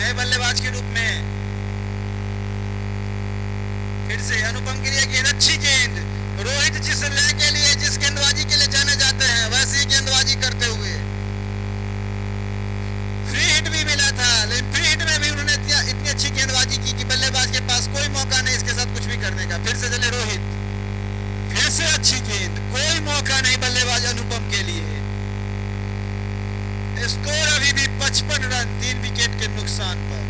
नए बल्लेबाज के रूप में। फिर से अनुपम के लिए गेंद, अच्छी गेंद। रोहित जिस लय के लिए, जिस गेंदबाजी के लिए जाने जाते हैं, वैसी ही गेंदबाजी करते हुए फ्री हिट भी मिला था, लेकिन फ्री हिट में भी उन्होंने इतनी अच्छी गेंदबाजी की कि बल्लेबाज के पास कोई मौका नहीं इसके साथ कुछ भी करने का। फिर से चले रोहित, फिर से अच्छी गेंद, कोई मौका नहीं बल्लेबाज अनुपम के लिए। स्कोर अभी भी 55 रन 3 विकेट के नुकसान पर।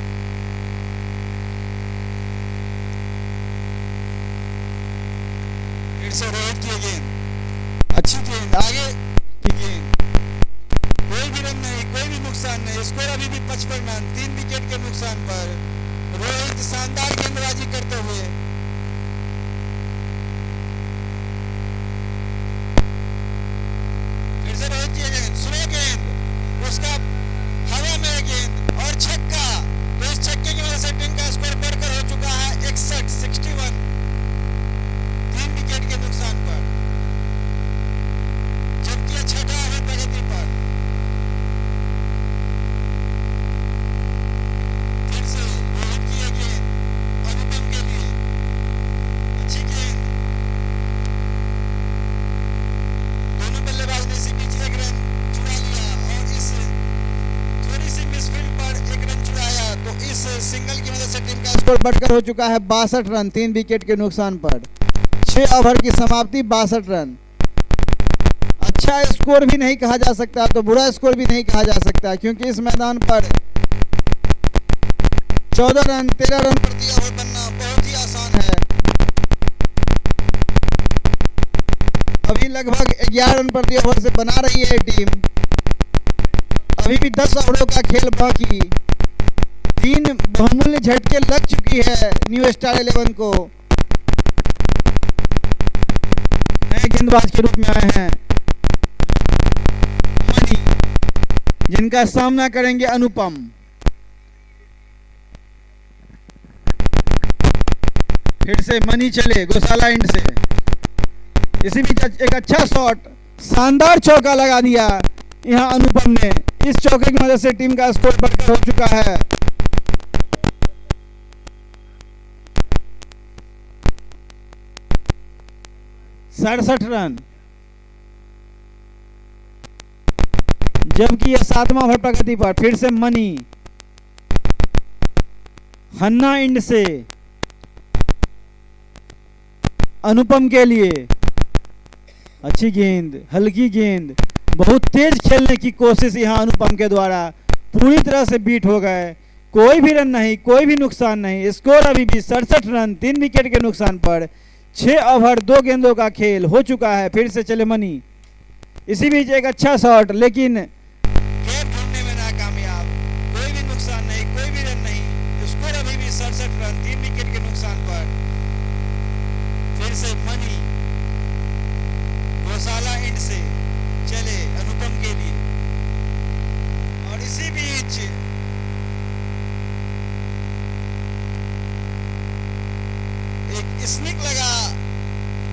फिर से रोहित की गेंद, अच्छी गेंद, आगे की गेंद, कोई भी रन नहीं, कोई भी नुकसान नहीं। स्कोर अभी भी 55 रन 3 विकेट के नुकसान पर। रोहित शानदार गेंदबाजी करते हुए। फिर से रोहित की गेंद, स्लो गेंद, उसका हवा में गेंद और छक्का। तो इस छक्के की वजह से टीम का स्कोर बढ़कर हो चुका है 61 3 विकेट के नुकसान पर, जबकि छठा है प्रगति पर। फिर से रोहित की गेंद अनुपम के लिए, अच्छी गेंद। दोनों बल्लेबाज ने इसी बीच एक रन चुरा लिया और इस थोड़ी सी मिसफील्ड पर एक रन चुराया। तो इस सिंगल की वजह से टीम का स्कोर बढ़कर हो चुका है 62 रन 3 विकेट के नुकसान पर। 6 ओवर की समाप्ति 62 रन। अच्छा स्कोर भी नहीं कहा जा सकता, तो बुरा स्कोर भी नहीं कहा जा सकता, क्योंकि इस मैदान पर 14 रन 13 रन प्रति ओवर बनना बहुत ही आसान है। अभी लगभग 11 रन प्रति ओवर से बना रही है टीम। अभी भी 10 ओवरों का खेल बाकी। 3 बहुमूल्य झटके लग चुकी है न्यू स्टार 11 को। नए गेंदबाज के रूप में आए हैं मनी, जिनका सामना करेंगे अनुपम। फिर से मनी चले गौशाला एंड से। इसी बीच एक अच्छा शॉट, शानदार चौका लगा दिया यहां अनुपम ने। इस चौके की वजह से टीम का स्कोर बढ़कर हो चुका है 67 रन। जबकि यह 7वां ओवर प्रगति पर। फिर से मनी, हन्ना इंड से अनुपम के लिए, अच्छी गेंद, हल्की गेंद, बहुत तेज खेलने की कोशिश यहां अनुपम के द्वारा, पूरी तरह से बीट हो गए। कोई भी रन नहीं, कोई भी नुकसान नहीं। स्कोर अभी भी 67 रन 3 विकेट के नुकसान पर। 6 ओवर 2 गेंदों का खेल हो चुका है। फिर से चले मनी, इसी बीच एक अच्छा शॉट, लेकिन गैप ढूंढने में नाकामयाब। कोई भी नुकसान नहीं, कोई भी रन नहीं। स्कोर अभी भी 67 रन 3 विकेट के नुकसान पर। फिर से मनी गौशाला इंड से चले अनुपम के लिए, और इसी बीच एक स्निक लगा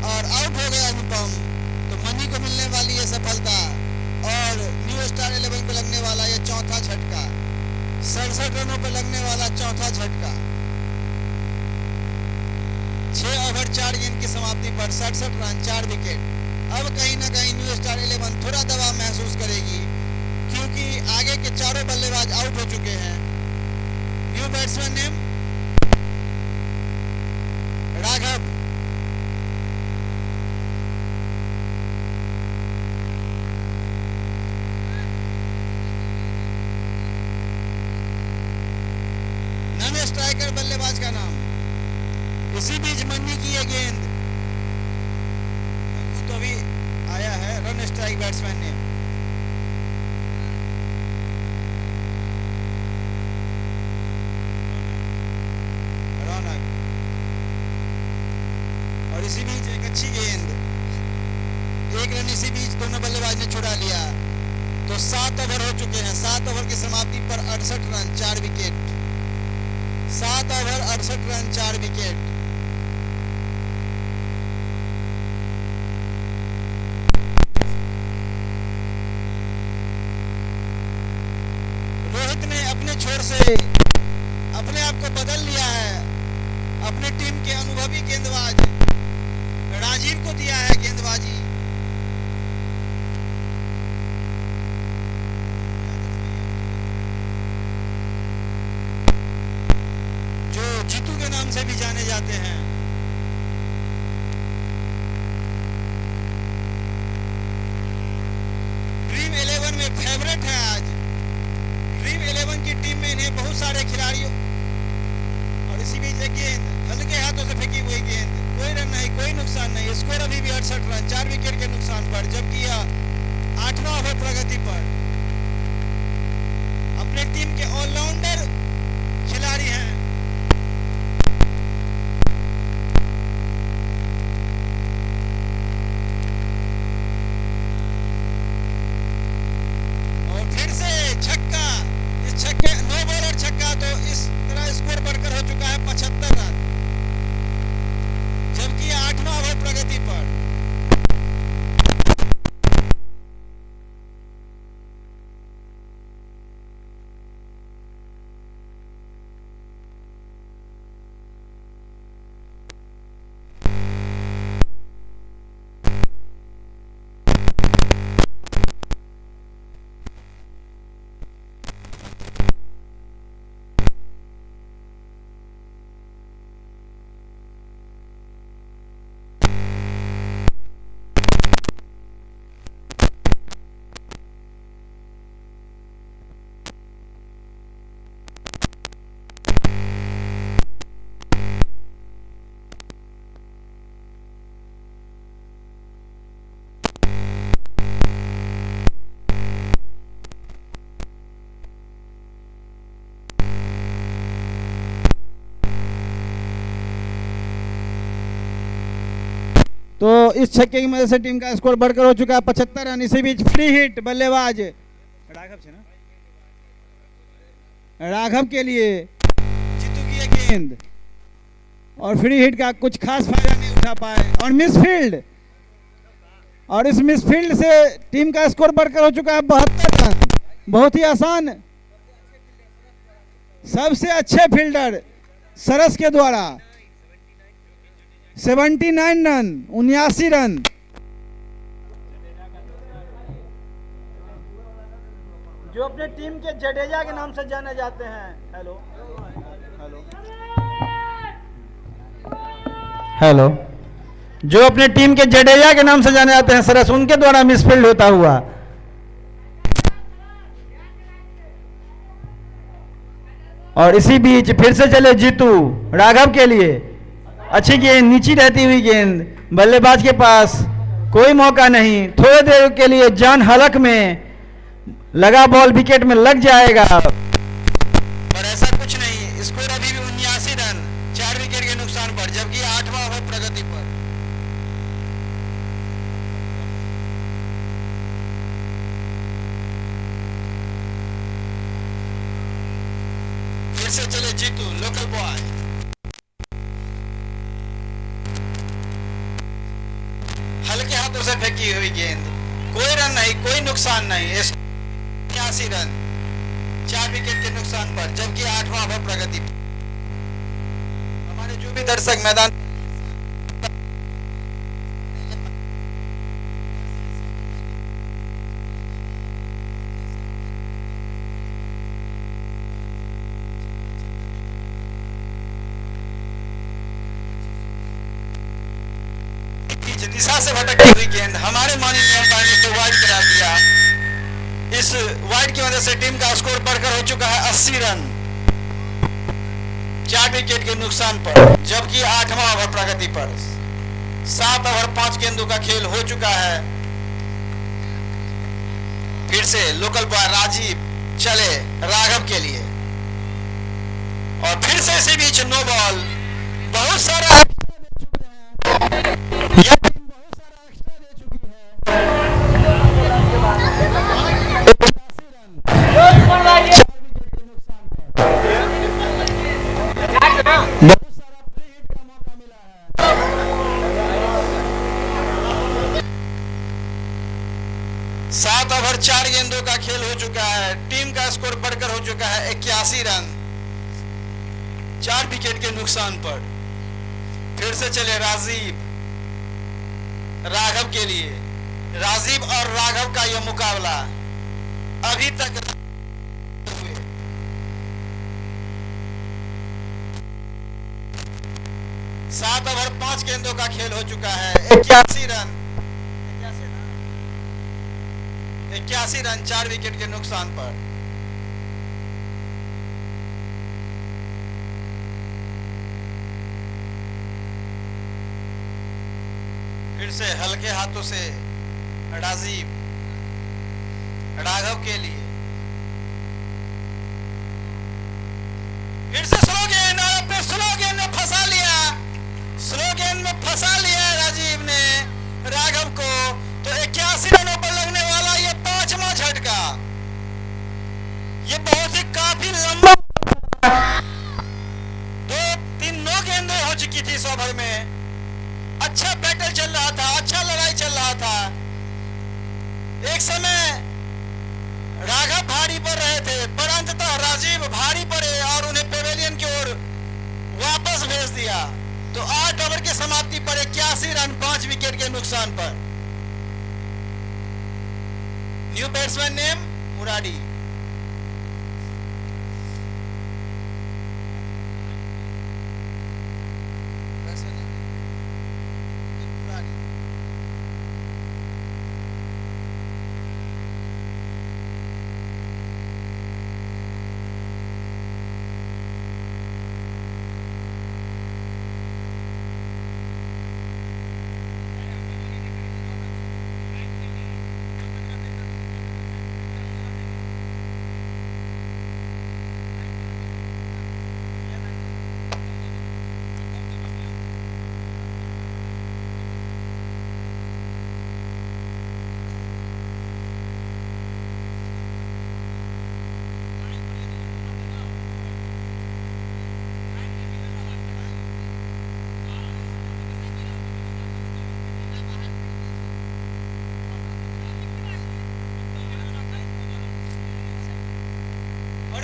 और आउट हो गया अनुपम। तो मनी को मिलने वाली है सफलता और न्यू स्टार 11 को लगने वाला यह चौथा झटका, 67 रनों पर लगने वाला चौथा झटका। 6 ओवर 4 गेंद की समाप्ति पर 67 रन 4 विकेट। अब कहीं ना कहीं न्यू स्टार 11 थोड़ा दबाव महसूस करेगी, क्योंकि आगे के चारों बल्लेबाज आउट हो चुके हैं। New batsman name Raghav, non striker बल्लेबाज का नाम। इसी बीच मन्नी की ये गेंद, तो अभी आया है रन स्ट्राइक बैट्समैन ने। रौनक, और इसी बीच एक अच्छी गेंद, एक रन इसी बीच दोनों बल्लेबाज ने छुड़ा लिया। तो 7 ओवर हो चुके हैं। 7 ओवर की समाप्ति पर 68 run 4 wicket. 7 over 68 run 4 wicket. Rohit ने अपने छोर से आपको बदल लिया है। अपनी टीम के अनुभवी गेंदबाज राजीव को दिया है गेंदबाजी। जो जीतू के नाम से भी जाने जाते हैं। ड्रीम 11 में फेवरेट है आज। ड्रीम 11 की टीम में इन्हें बहुत सारे खिलाड़ियों। और इसी बीच एक गेंद हल्के हाथों से फेंकी हुई गेंद, कोई रन नहीं, कोई नुकसान नहीं। स्कोर अभी भी 68 रन, 4 विकेट के नुकसान पर, जबकि यह 8वां ओवर प्रगति पर। अपने टीम के ऑलराउंडर खिलाड़ी हैं। और फिर से छक्का, इस छक्के 9 बॉल और छक्का, तो इस तरह स्कोर बढ़कर हो चुका है 75 रन, जबकि 8वां ओवर प्रगति पर। तो इस छक्के की मदद से टीम का स्कोर बढ़कर हो चुका है 75 रन। इसी बीच फ्री हिट बल्लेबाज राघव के लिए जीतू की गेंद, और फ्री हिट का कुछ खास फायदा नहीं उठा पाए, और मिसफील्ड, और इस मिसफील्ड से टीम का स्कोर बढ़कर हो चुका है 72 रन। बहुत ही आसान, सबसे अच्छे फील्डर सरस के द्वारा 79 रन, 79 रन। जो अपने टीम के जडेजा के नाम से जाने जाते हैं। हेलो हेलो हेलो जो अपने टीम के जडेजा के नाम से जाने जाते हैं सरस, उनके द्वारा मिसफील्ड होता हुआ। और इसी बीच फिर से चले जीतू राघव के लिए। अच्छी गेंद, नीची रहती हुई गेंद, बल्लेबाज के पास कोई मौका नहीं। थोड़ी देर के लिए जान हलक में लगा बॉल विकेट में लग जाएगा, पर ऐसा कुछ नहीं। स्कोर अभी भी 79 रन, 4 विकेट के नुकसान पर, जबकि 8वां ओवर प्रगति पर। फिर से चले जीतू लोकल बॉय। हल्के हाथों से फेंकी हुई गेंद, कोई रन नहीं, कोई नुकसान नहीं। 89 रन, 4 विकेट के नुकसान पर, जबकि 8वां ओवर प्रगति। हमारे जो भी दर्शक मैदान दिशा से भटकती हुई गेंद हमारे माननीय अंपायर ने तो वाइड करा दिया। इस वाइड की वजह से टीम का स्कोर बढ़कर हो चुका है 80 रन, 4 विकेट के नुकसान पर, जबकि 8वां ओवर प्रगति पर। 7 ओवर 5 गेंदों का खेल हो चुका है। फिर से लोकल बॉय राजीव चले राघव के लिए, और फिर से इसी बीच नो बॉल। बहुत सारा सात ओवर 4 गेंदों का खेल हो चुका है। टीम का स्कोर बढ़कर हो चुका है 81 रन। 4 विकेट के नुकसान पर। फिर से चले राजीव राघव के लिए। राजीव और राघव का यह मुकाबला अभी तक 7 ओवर 5 गेंदों का खेल हो चुका है। 81 रन 4 विकेट के नुकसान पर। फिर से हल्के हाथों से राजीव राघव के लिए। फिर से स्लो गेंद और अपने स्लो गेंद में फंसा लिया। स्लो गेंद में फंसा लिया राजीव ने राघव को। तो 81 रनों पर लगने वाला ये 5वां झटका। ये बहुत ही काफी लंबा 9 गेंदें हो चुकी थी इस ओवर में। अच्छा बैटल चल रहा था, अच्छा लड़ाई चल रहा था। एक समय राघव भारी पड़ रहे थे, पर अंततः राजीव भारी पड़े और उन्हें पेवेलियन की ओर वापस भेज दिया। तो 8 ओवर की समाप्ति पर 81 रन 5 विकेट के नुकसान पर। New batsman name Murari.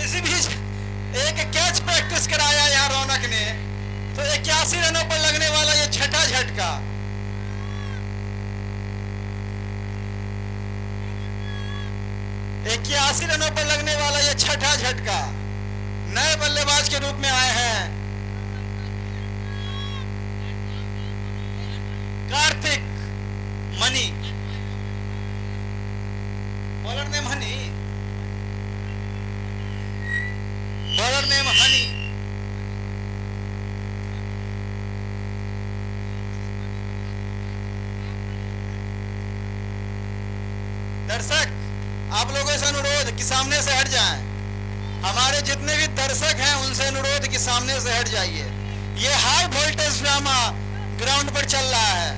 इसी बीच एक कैच प्रैक्टिस कराया यहाँ रौनक ने। तो 81 रनों पर लगने वाला ये छठा झटका। रनों पर लगने वाला ये छठा झटका। नए बल्लेबाज के रूप में आए हैं Kartik money. Bowler name Honey. Bowler name Honey. दर्शक आप लोगों से अनुरोध कि सामने से हट जाएं। हमारे जितने भी दर्शक हैं उनसे अनुरोध कि सामने से हट जाइए। ये हाई वोल्टेज ड्रामा ग्राउंड पर चल रहा है,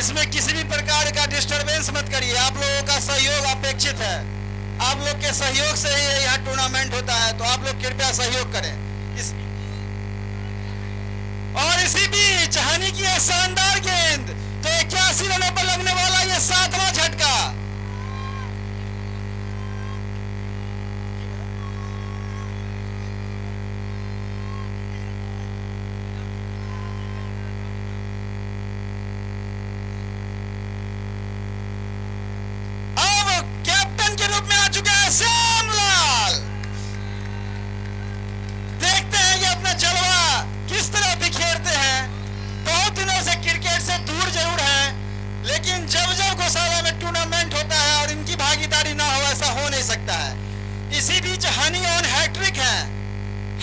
इसमें किसी भी प्रकार का डिस्टरबेंस मत करिए। आप लोगों का सहयोग अपेक्षित है। आप लोग के सहयोग से ही यहाँ टूर्नामेंट होता है, तो आप लोग कृपया सहयोग करें। और इसी बीच हनी की एक शानदार गेंद। तो 81 रनों पर लगने वाला ये 7वां झटका। श्यामलाल देखते हैं ये अपना जलवा किस तरह बिखेरते हैं। बहुत दिनों से क्रिकेट से दूर जरूर हैं, लेकिन जब जब गौशाला में टूर्नामेंट होता है और इनकी भागीदारी ना हो ऐसा हो नहीं सकता है। इसी बीच हनी ऑन हैट्रिक है।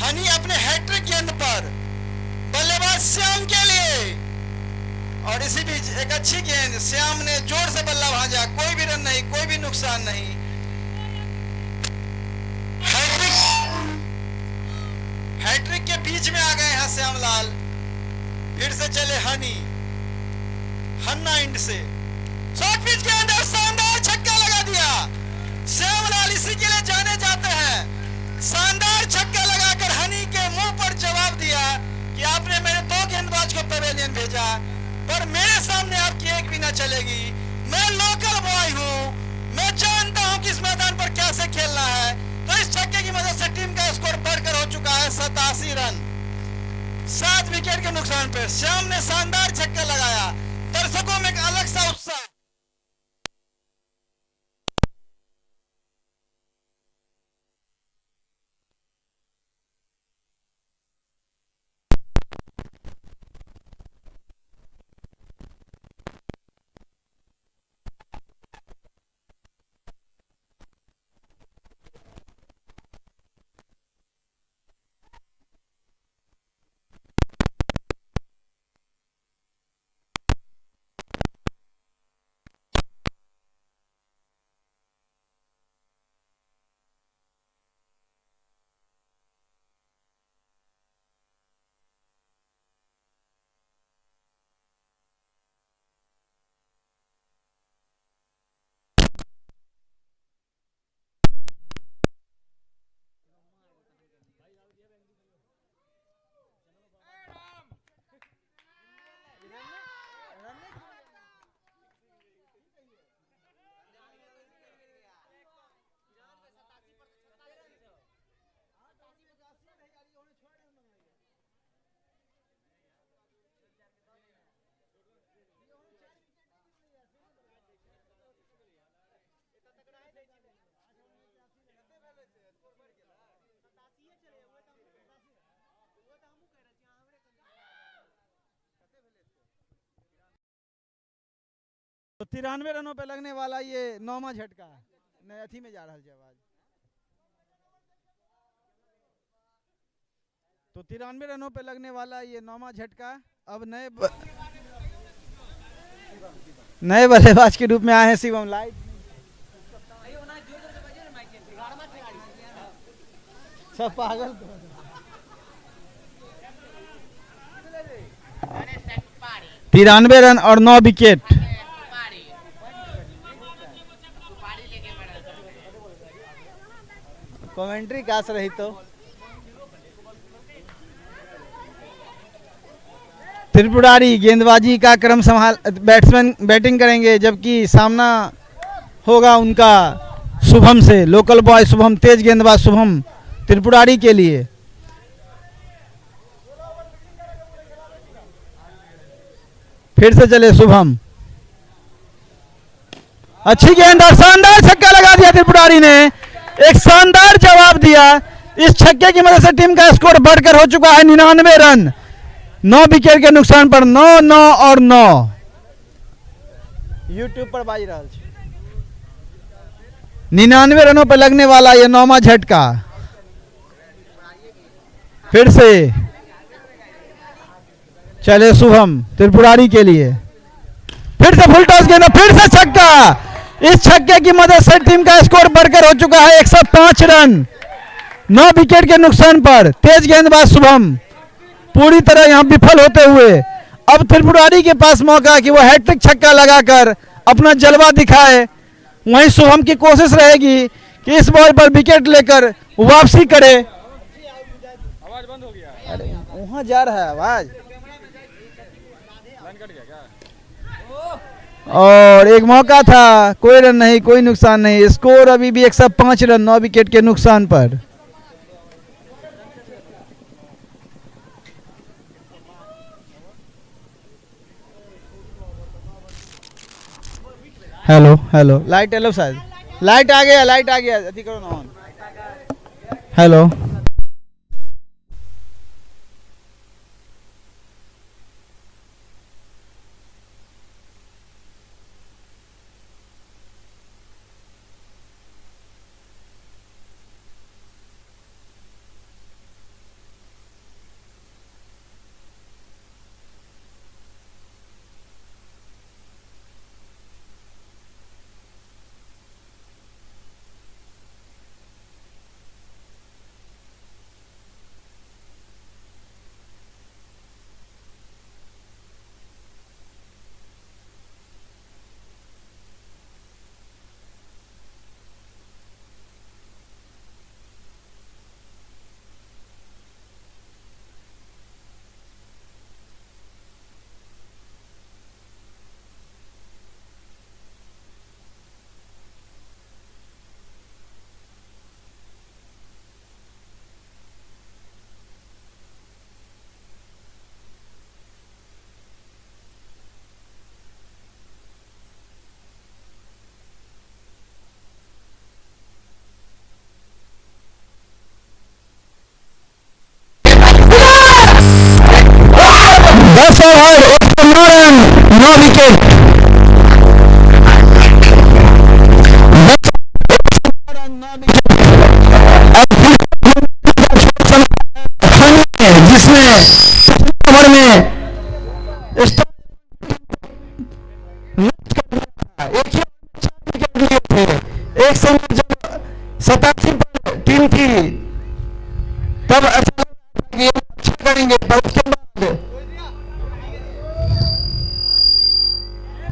हनी अपने हैट्रिक गेंद पर बल्लेबाज श्याम के लिए। और इसी बीच एक अच्छी गेंद, श्याम ने जोर से बल्ला भाजा, कोई भी रन नहीं, कोई भी नुकसान नहीं। हैट्रिक के बीच में आ गए हैं श्यामलाल। फिर से चले हनी। हन्ना इंड से शॉर्ट पिच के अंदर शानदार छक्का लगा दिया। श्यामलाल इसी के लिए जाने जाते हैं। शानदार छक्का लगाकर हनी के मुंह पर जवाब दिया कि आपने मेरे 2 गेंदबाज को पवेलियन भेजा, पर मेरे सामने आपकी एक भी ना चलेगी। मैं लोकल बॉय हूं, मैं जानता हूं कि इस मैदान पर कैसे खेलना है। तो इस छक्के की मदद से टीम का स्कोर बढ़कर हो चुका है है 87 रन 7 विकेट के नुकसान पे। श्याम ने शानदार छक्का लगाया, दर्शकों में एक अलग सा उत्साह। तो 93 रनों पे लगने वाला ये 9वां झटका नए अथी में जा रहा है आवाज। तो 93 रनों पे लगने वाला ये 9वां झटका। अब नए बल्लेबाज के रूप में आए हैं शिवम। लाइट सब पागल 93 रन और 9 विकेट। कमेंट्री काश रही तो त्रिपुरारी गेंदबाजी का क्रम संभाल, बैट्समैन बैटिंग करेंगे, जबकि सामना होगा उनका शुभम से। लोकल बॉय शुभम, तेज गेंदबाज शुभम त्रिपुरारी के लिए। फिर से चले शुभम, अच्छी गेंद और शानदार छक्का लगा दिया त्रिपुरारी ने। एक शानदार जवाब दिया। इस छक्के की मदद से टीम का स्कोर बढ़कर हो चुका है 99 रन 9 विकेट के नुकसान पर। 9, 9 और 9 यूट्यूब पर बाजी रहा। 99 रनों पर लगने वाला ये 9वां झटका। फिर से चले शुभम त्रिपुरारी के लिए। फिर से फुल टॉस गेंद, फिर से छक्का। इस छक्के की मदद से टीम का स्कोर बढ़कर हो चुका है 105 रन 9 विकेट के नुकसान पर। तेज गेंदबाज शुभम पूरी तरह यहां विफल होते हुए अब त्रिपुरारी के पास मौका कि वो हैट्रिक छक्का लगाकर अपना जलवा दिखाए। वहीं शुभम की कोशिश रहेगी कि इस बॉल पर विकेट लेकर वापसी करे। आवाज बंद हो गया। अरे वहां जा रहा है आवाज। और एक मौका था, कोई रन नहीं, कोई नुकसान नहीं। स्कोर अभी भी 105 रन 9 विकेट के नुकसान पर। हेलो हेलो, लाइट हेलो, शायद लाइट आ गया, लाइट आ गया, अति करो ना ऑन। हेलो तब ऐसा कि अच्छा करेंगे, पर उसके बाद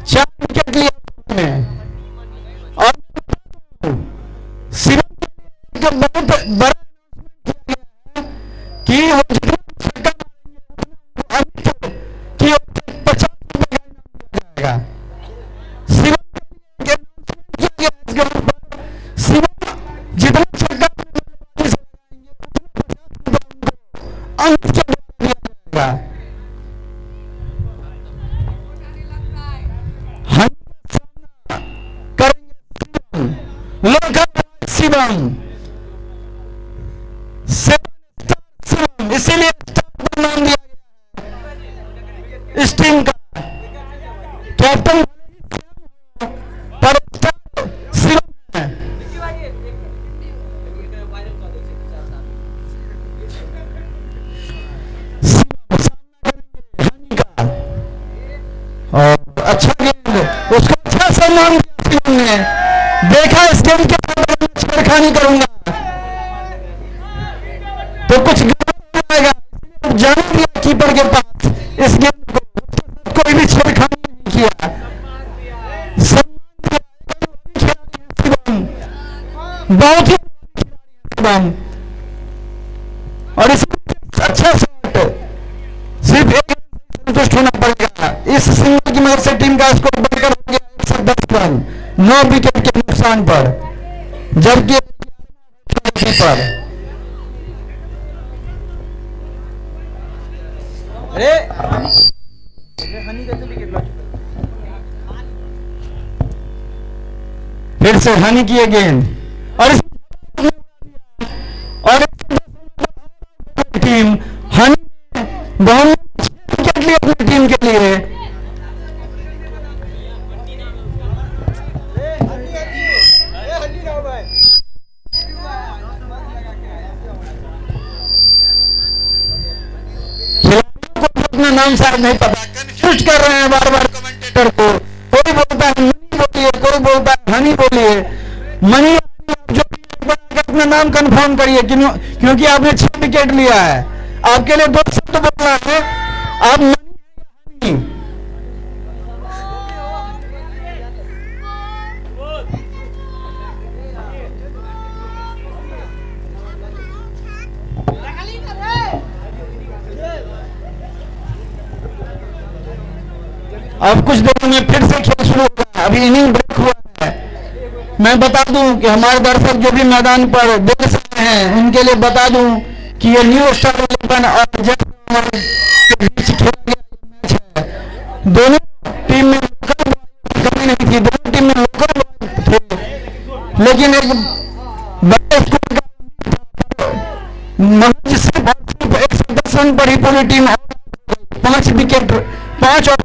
4 विकेट लिए और शिवम का बहुत बड़ा कि वो जितना छक्का मारेंगे कि 50 रुपए का इनाम दिया जाएगा। शिवम जितना छक्का अंक दिया जाएगा। हम करेंगे लोकल शिवम, इसीलिए स्टार नाम दिया गया इस टीम का। कैप्टन पर स्टार शिवम है। और अच्छा गेंद, उसको अच्छा सम्मान दिया शिवम ने। देखा इस गेंद के साथ छेड़खानी करूंगा तो कुछ आएगा, जाने दिया कीपर के पास इस गेंद को, कोई भी छेड़खानी नहीं किया, सम्मान दिया शिवम, बहुत ही शिवम। और इसमें अच्छा शॉट, सिर्फ एक संतुष्ट होना पड़ेगा। इस सिंगल की मदद से टीम का स्कोर बढ़कर हो गया 110 रन 9 विकेट के नुकसान पर, जबकि पर फिर से हानि किए गेंद और टीम हानि बहुत विकेट लिए अपनी टीम के लिए। अपना नाम शायद नहीं पता, कंफ्यूज कर रहे हैं बार बार कमेंटेटर को। कोई बोलता है मनी बोलिए, कोई बोलता है हनी बोलिए। मनी जो अपना नाम कंफर्म करिए, क्योंकि आपने 6 विकेट लिया है। आपके लिए 2 शब्द बोलना है, आप मनी हनी। अब कुछ देर में फिर से खेल शुरू होगा, अभी इनिंग ब्रेक हुआ है। मैं बता दूं कि हमारे दर्शक जो भी मैदान पर देख सकते हैं उनके लिए बता दूं कि ये न्यू स्टार 11 और हमारे बीच खेला गया मैच है। दोनों टीम में लोकल कमी नहीं थी, दोनों टीम में लोकल थे, लेकिन एक बड़े स्कोर का महज सिर्फ 110 रन पर ही पूरी टीम 5 विकेट 5 और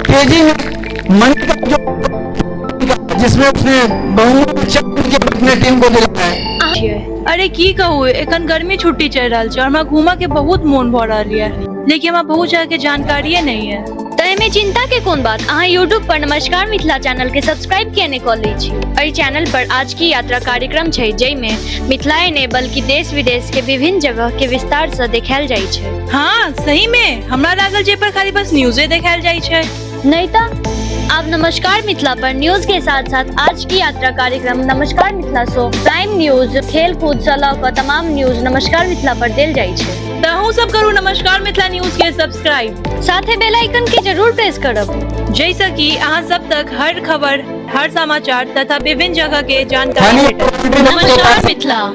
तेजी में मनी का जो जिसमें उसने बहुमत अपने टीम को दिलाया है। अरे की कहू, एखन गर्मी छुट्टी चल रहा है और हमरा घूमा के बहुत मन भ रहा है, लेकिन हमरा बहुत जगह के जानकारिये नहीं है। तय में चिंता के कोन बात, अहाँ यूट्यूब पर नमस्कार मिथिला चैनल के सब्सक्राइब किए नहीं कर ली छी। एहि चैनल पर आज की यात्रा कार्यक्रम छै, जय में मिथिलाए ने बल्कि देश विदेश के विभिन्न जगह के विस्तार से देखायल जाय छै। हाँ सही में, हमरा लागल जे पर खाली बस न्यूज़े देखायल जाय छै। नहीं तो अब नमस्कार मिथिला पर न्यूज के साथ साथ आज की यात्रा कार्यक्रम नमस्कार मिथिला शो, प्राइम न्यूज, खेल कूद से लऽ कऽ तमाम न्यूज नमस्कार मिथिला पर देल जाय छै। तहु सब करू नमस्कार मिथिला न्यूज के सब्सक्राइब, साथे बेल आइकन के जरूर प्रेस करब, जैसे कि अहाँ सब तक हर खबर, हर समाचार तथा विभिन्न जगह के जानकारी भेटत। नमस्कार मिथिला।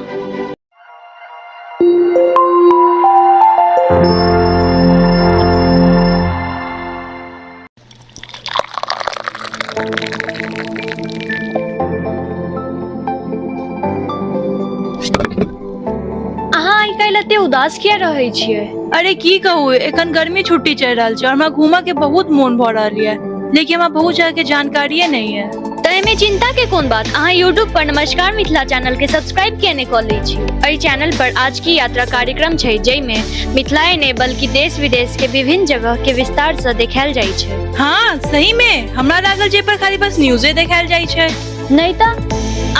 एते उदास किया रहे छिए? अरे की कहू, एखन गर्मी छुट्टी चल रहा है और हमरा घूमा के बहुत मन भ रहा है, लेकिन हमरा बहुत जगह के जानकारिये नहीं है। तय में चिंता के कोन बात, अहाँ यूट्यूब पर नमस्कार मिथिला चैनल के सब्सक्राइब किए नहीं कर ली छी। एहि चैनल पर आज की यात्रा कार्यक्रम छै, जय में मिथिलाए ने बल्कि देश विदेश के विभिन्न जगह के विस्तार से देखायल जाय छै। हाँ सही में, हमरा लागल जे पर खाली बस न्यूज़े देखायल जाय छै। नहीं तो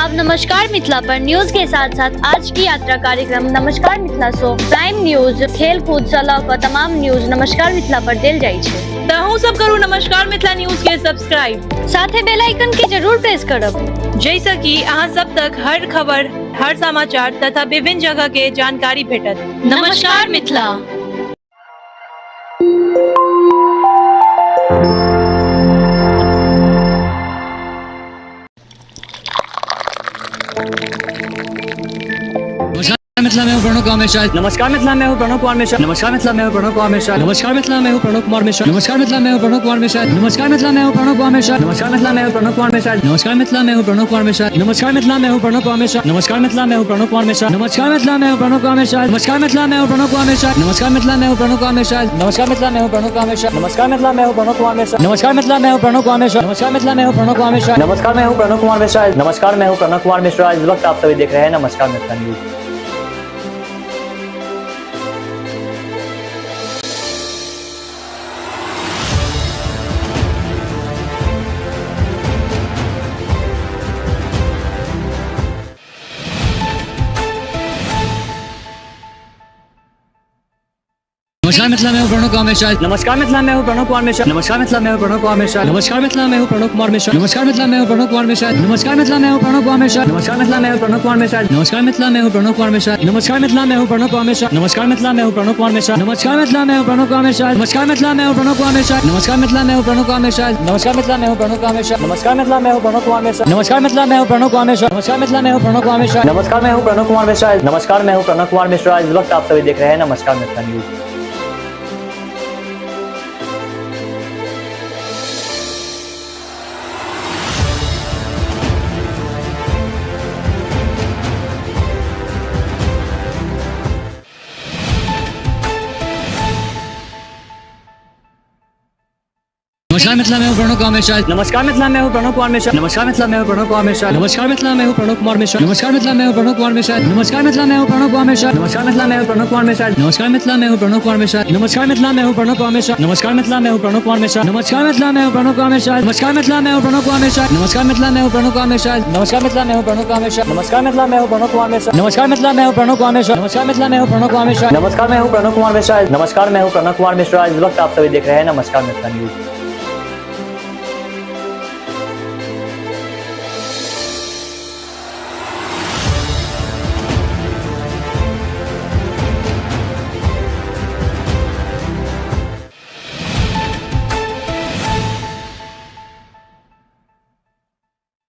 अब नमस्कार मिथिला पर न्यूज के साथ साथ आज की यात्रा कार्यक्रम नमस्कार मिथिला शो प्राइम न्यूज खेल कूद से लऽ कऽ तमाम न्यूज नमस्कार मिथिला पर देल जाइ छै। तहु सब करू नमस्कार मिथिला न्यूज के सब्सक्राइब, साथे बेल आइकन के जरूर प्रेस करब, जैसे कि अहाँ सब तक हर खबर, हर समाचार तथा विभिन्न जगह के जानकारी भेटत। नमस्कार मिथिला। मिथिला में हूँ प्रणव कुमार मिश्रा। नमस्कार मिथिला में हूँ प्रणव कुमार मिश्रा। नमस्कार मिथिला में हूँ प्रणव कुमार मिश्रा। नमस्कार मिथिला में हूँ प्रणव कुमार मिश्रा। नमस्कार मिथिला में हूँ प्रणव कुमार मिश्रा। नमस्कार मिथिला में हूँ प्रणव कुमार मिश्रा। नमस्कार मिथिला में हूँ प्रणव कुमार मिश्रा। नमस्कार मिथिला में हूँ प्रणव कुमार मिश्रा। नमस्कार मिथिला में हूँ प्रणव कुमार मिश्रा। नमस्कार मिथिला में हूँ प्रणव कुमार मिश्रा। नमस्कार मिथिला में हूँ प्रणव कुमार मिश्रा। नमस्कार मिथिला में हूँ प्रणव कुमार मिश्रा। नमस्कार मिथिला में हूँ प्रणव कुमार मिश्रा। नमस्कार मिथिला में हूँ प्रणव कुमार मिश्रा। नमस्कार मिथिला में हूँ प्रणव कुमार मिश्रा। नमस्कार मिथिला में हूँ प्रणव कुमार मिश्रा। नमस्कार मिथिला में हूँ प्रणव कुमार मिश्रा। नमस्कार मैं हूँ प्रणव कुमार मिश्रा। नमस्कार मैं हूँ प्रणव कुमार मिश्रा। इस वक्त आप सभी देख रहे हैं नमस्कार मिथिला न्यूज। नमस्कार मिथिला में हूँ प्रणव कुमार मिश्रा। नमस्कार मिथिला में हूँ प्रणव कुमार मिश्रा। नमस्कार मिथिला में हूँ प्रणव कुमार मिश्रा। नमस्कार मिथिला में हूँ प्रणव कुमार मिश्रा। नमस्कार मिथिला में हूँ प्रणव कुमार मिश्रा। नमस्कार मिथिला में हूँ प्रणव कुमार मिश्रा। नमस्कार मिथिला में हूँ प्रणव कुमार मिश्रा। नमस्कार मिथिला में हूँ प्रणव कुमार मिश्रा। नमस्कार मिथिला में हूँ प्रणव कुमार मिश्रा। नमस्कार मिथिला में हूँ प्रणव कुमार मिश्रा। नमस्कार मिथिला में हूँ प्रणव कुमार मिश्रा। नमस्कार मिथिला में हूँ प्रणव कुमार मिश्रा। नमस्कार मिथिला में हूँ प्रणव कुमार मिश्रा। नमस्कार मिथिला में हूँ प्रणव कुमार मिश्रा। नमस्कार मिथिला में हूँ प्रणव कुमार मिश्रा। नमस्कार मिथिला में हूँ प्रणव कुमार मिश्रा। नमस्कार मिथिला में हूँ प्रणव कुमार मिश्रा। नमस्कार मैं हूँ प्रणव कुमार मिश्रा। नमस्कार मैं हूँ प्रणव कुमार मिश्रा। इस वक्त आप सभी देख रहे हैं नमस्कार मिथिला न्यूज। नमस्कार मिथिला में हूँ प्रणव कुमार मिश्रा। नमस्कार मिथिला में हूँ प्रणव कुमार मिश्रा। नमस्कार मिथिला में हूँ प्रणव कुमार मिश्रा। नमस्कार मिथिला में हूँ प्रणव कुमार मिश्रा। नमस्कार मिथिला में हूँ प्रणव कुमार मिश्रा। नमस्कार मिथिला में हूँ प्रणव कुमार मिश्रा। नमस्कार मिथिला में हूँ प्रणव कुमार मिश्रा। नमस्कार मिथिला में हूँ प्रणव कुमार मिश्रा। नमस्कार मिथिला में हूँ प्रणव कुमार मिश्रा। नमस्कार मिथिला में हूँ प्रणव कुमार मिश्रा। नमस्कार मिथिला में हूँ प्रणव कुमार मिश्रा। नमस्कार मिथिला में हूँ प्रणव कुमार मिश्रा। नमस्कार मिथिला में हूँ प्रणव कुमार मिश्रा। नमस्कार मिथिला में हूँ प्रणव कुमार मिश्रा। नमस्कार मिथिला में हूँ प्रणव कुमार मिश्रा। नमस्कार मिथिला में हूँ प्रणव कुमार मिश्रा। नमस्कार मिथिला में हूँ प्रणव कुमार मिश्रा। नमस्कार मैं हूँ प्रणव कुमार मिश्रा। नमस्कार मैं हूँ प्रणव कुमार मिश्रा। इस वक्त आप सभी देख रहे हैं नमस्कार मिथिला न्यूज।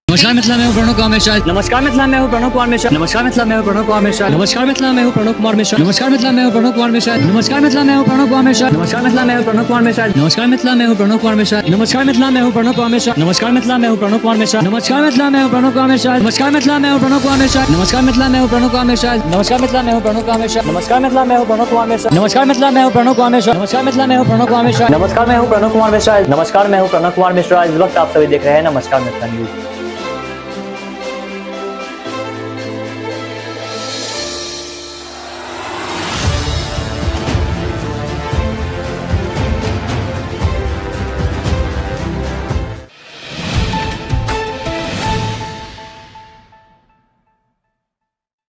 नमस्कार मिथिला में हूँ प्रणव कुमार मिश्रा। नमस्कार मिथिला में हूँ प्रणव कुमार मिश्रा। नमस्कार मिथिला में हूँ प्रणव कुमार मिश्रा। नमस्कार मिथिला में हूँ प्रणव कुमार मिश्रा। नमस्कार मिथिला में हूँ प्रणव कुमार मिश्रा। नमस्कार मिथिला में हूँ प्रणव कुमार मिश्रा। नमस्कार मिथिला में हूँ प्रणव कुमार मिश्रा। नमस्कार मिथिला में हूँ प्रणव कुमार मिश्रा। नमस्कार मिथिला में हूँ प्रणव कुमार मिश्रा। नमस्कार मिथिला में हूँ प्रणव कुमार मिश्रा। नमस्कार मिथिला में हूँ प्रणव कुमार मिश्रा। नमस्कार मिथिला में हूँ प्रणव कुमार मिश्रा। नमस्कार मिथिला में हूँ प्रणव कुमार मिश्रा। नमस्कार मिथिला में हूँ प्रणव कुमार मिश्रा। नमस्कार मिथिला में हूँ प्रणव कुमार मिश्रा। नमस्कार मिथिला में हूँ प्रणव कुमार मिश्रा। नमस्कार मिथिला में हूँ प्रणव कुमार मिश्रा। नमस्कार मैं हूँ प्रणव कुमार मिश्रा। नमस्कार मैं हूँ प्रणव कुमार मिश्रा। इस वक्त आप सभी देख रहे हैं नमस्कार मिथिला न्यूज।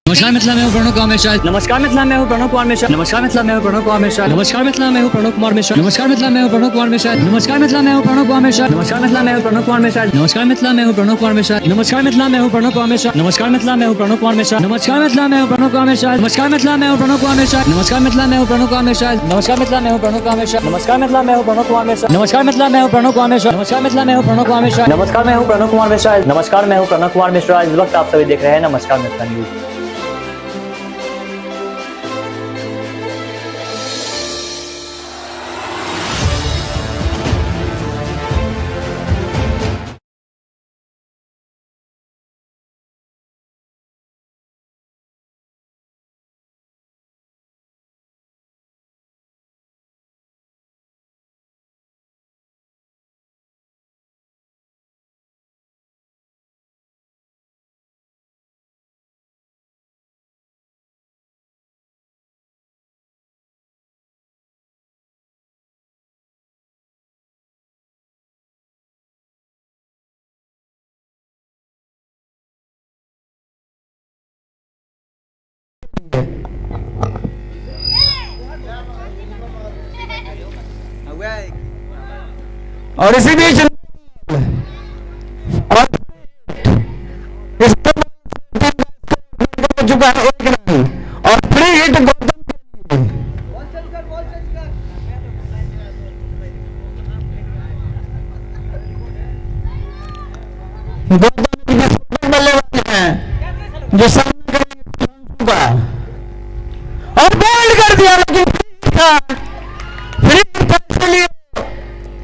नमस्कार मिथिला में हूँ प्रणव कुमार मिश्रा। नमस्कार मिथिला में हूँ प्रणव कुमार मिश्रा। नमस्कार मिथिला में हूँ प्रणव कुमार मिश्रा। नमस्कार मिथिला में हूँ प्रणव कुमार मिश्रा। नमस्कार मिथिला में हूँ प्रणव कुमार मिश्रा। नमस्कार मिथिला में हूँ प्रणव कुमार मिश्रा। नमस्कार मिथिला में हूँ प्रणव कुमार मिश्रा। नमस्कार मिथिला में हूँ प्रणव कुमार मिश्रा। नमस्कार मिथिला में हूँ प्रणव कुमार मिश्रा। नमस्कार मिथिला में हूँ प्रणव कुमार मिश्रा। नमस्कार मिथिला में हूँ प्रणव कुमार मिश्रा। नमस्कार मिथिला में हूँ प्रणव कुमार मिश्रा। नमस्कार मिथिला में हूँ प्रणव कुमार मिश्रा। नमस्कार मिथिला में हूँ प्रणव कुमार मिश्रा। नमस्कार मिथिला में हूँ प्रणव कुमार मिश्रा। नमस्कार मिथिला में हूँ प्रणव कुमार मिश्रा। नमस्कार मिथिला में हूँ प्रणव कुमार मिश्रा। नमस्कार मैं हूँ प्रणव कुमार मिश्रा। नमस्कार मैं हूँ प्रणव कुमार मिश्रा। इस वक्त आप सभी देख रहे हैं नमस्कार मिथिला न्यूज। और इसी बीच और हो चुका है 1 रन और फ्री हिट गौतम के लिए। गौतम बल्लेबाज हैं जो सामना करेंगे सुधांशु का और बॉल कर दिया, लेकिन फ्री हिट के लिए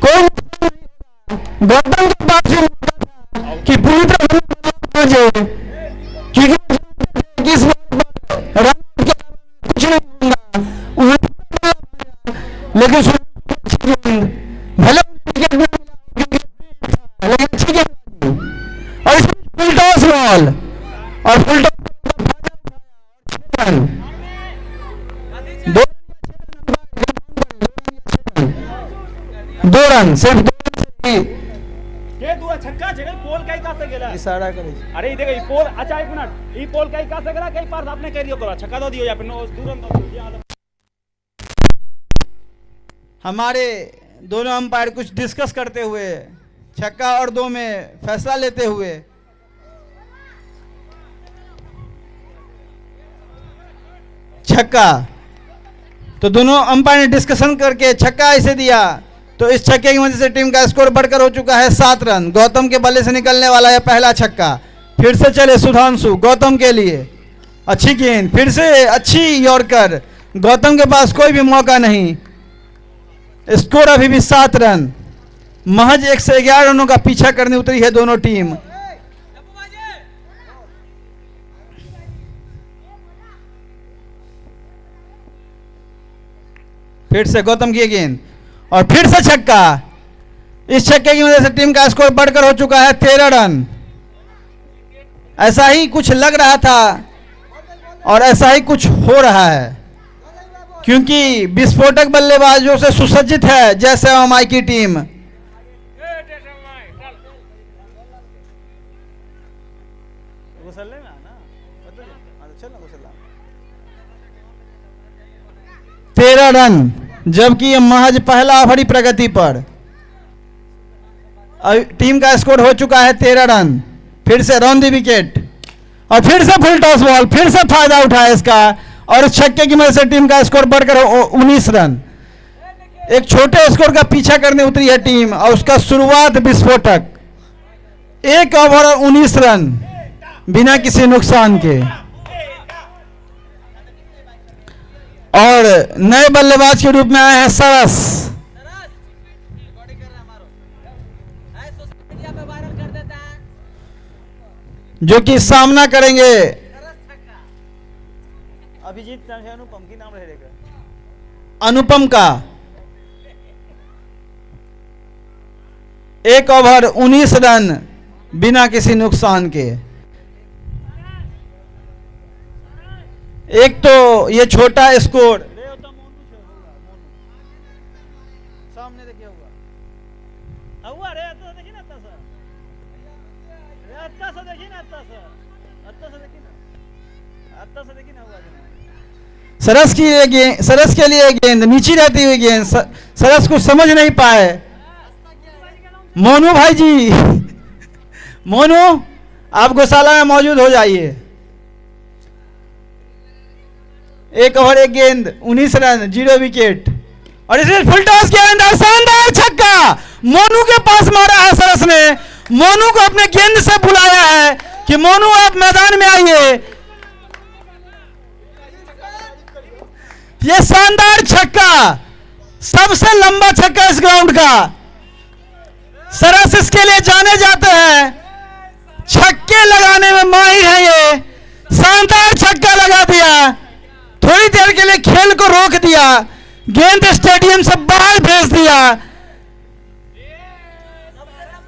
कोई नुकसान नहीं। गौतम के पास ये मौका था कि पूरी तरह पहुंचे, क्योंकि किस बात पर रन के कुछ नहीं होगा उन्होंने, लेकिन अच्छी गेंद भले विकेट में लेकिन अच्छी गेंद और इसमें फुल टॉस बॉल और फुल टॉस दो रन सिर्फ 2 रन से ही के दुआ छक्का छे पोल कई का से गेला इशारा करे। अरे ई देखो ई पोल, अच्छा 1 मिनट, ई पोल कई का से गेला, कई पार आपने कह दियो करा छक्का दो दियो या फिर 2 रन दो दियो। हमारे दोनों अंपायर कुछ डिस्कस करते हुए छक्का और 2 में फैसला लेते हुए छक्का, तो दोनों अंपायर ने डिस्कशन करके छक्का ऐसे दिया, तो इस छक्के की वजह से टीम का स्कोर बढ़कर हो चुका है 7 रन। गौतम के बल्ले से निकलने वाला है पहला छक्का, फिर से चले सुधांशु गौतम के लिए, अच्छी गेंद, फिर से अच्छी यॉर्कर, गौतम के पास कोई भी मौका नहीं, स्कोर अभी भी 7 रन। महज 111 रनों का पीछा करने उतरी है दोनों टीम। फिर से गौतम की गेंद और फिर से छक्का, इस छक्के की वजह से टीम का स्कोर बढ़कर हो चुका है 13 रन। ऐसा ही कुछ लग रहा था और ऐसा ही कुछ हो रहा है, क्योंकि विस्फोटक बल्लेबाजों से सुसज्जित है जैसे हमारी की टीम। तेरह रन, जबकि ये महज पहला ओवर ही प्रगति पर। टीम का स्कोर हो चुका है 13 रन। फिर से रॉन दी विकेट और फिर से फुल टॉस बॉल, फिर से फायदा उठाया इसका और इस छक्के की मदद से टीम का स्कोर बढ़कर 19 रन। एक छोटे स्कोर का पीछा करने उतरी है टीम और उसका शुरुआत विस्फोटक, 1 ओवर और 19 रन बिना किसी नुकसान के। और नए बल्लेबाज के रूप में आए हैं सरस, जो कि सामना करेंगे अभिजीत अनुपम की नाम रहेगा, अनुपम का। 1 ओवर 19 रन बिना किसी नुकसान के। एक तो ये छोटा स्कोर, सामने देखिए हुआ रे, देखिए ना सरस के लिए गेंद नीची रहती हुई गेंद, सरस कुछ समझ नहीं पाए। मोनू भाई जी, मोनू आप गौशाला में मौजूद हो जाइए। 1 ओवर 1 गेंद 19 रन 0 विकेट और इसमें फुल टॉस के अंदर शानदार छक्का मोनू के पास मारा है सरस ने। मोनू को अपने गेंद से बुलाया है कि मोनू आप मैदान में आइए। यह शानदार छक्का, सबसे लंबा छक्का इस ग्राउंड का। सरस इसके लिए जाने जाते हैं, छक्के लगाने में माहिर है। ये शानदार छक्का लगा दिया, थोड़ी देर के लिए खेल को रोक दिया, गेंद स्टेडियम से बाहर भेज दिया।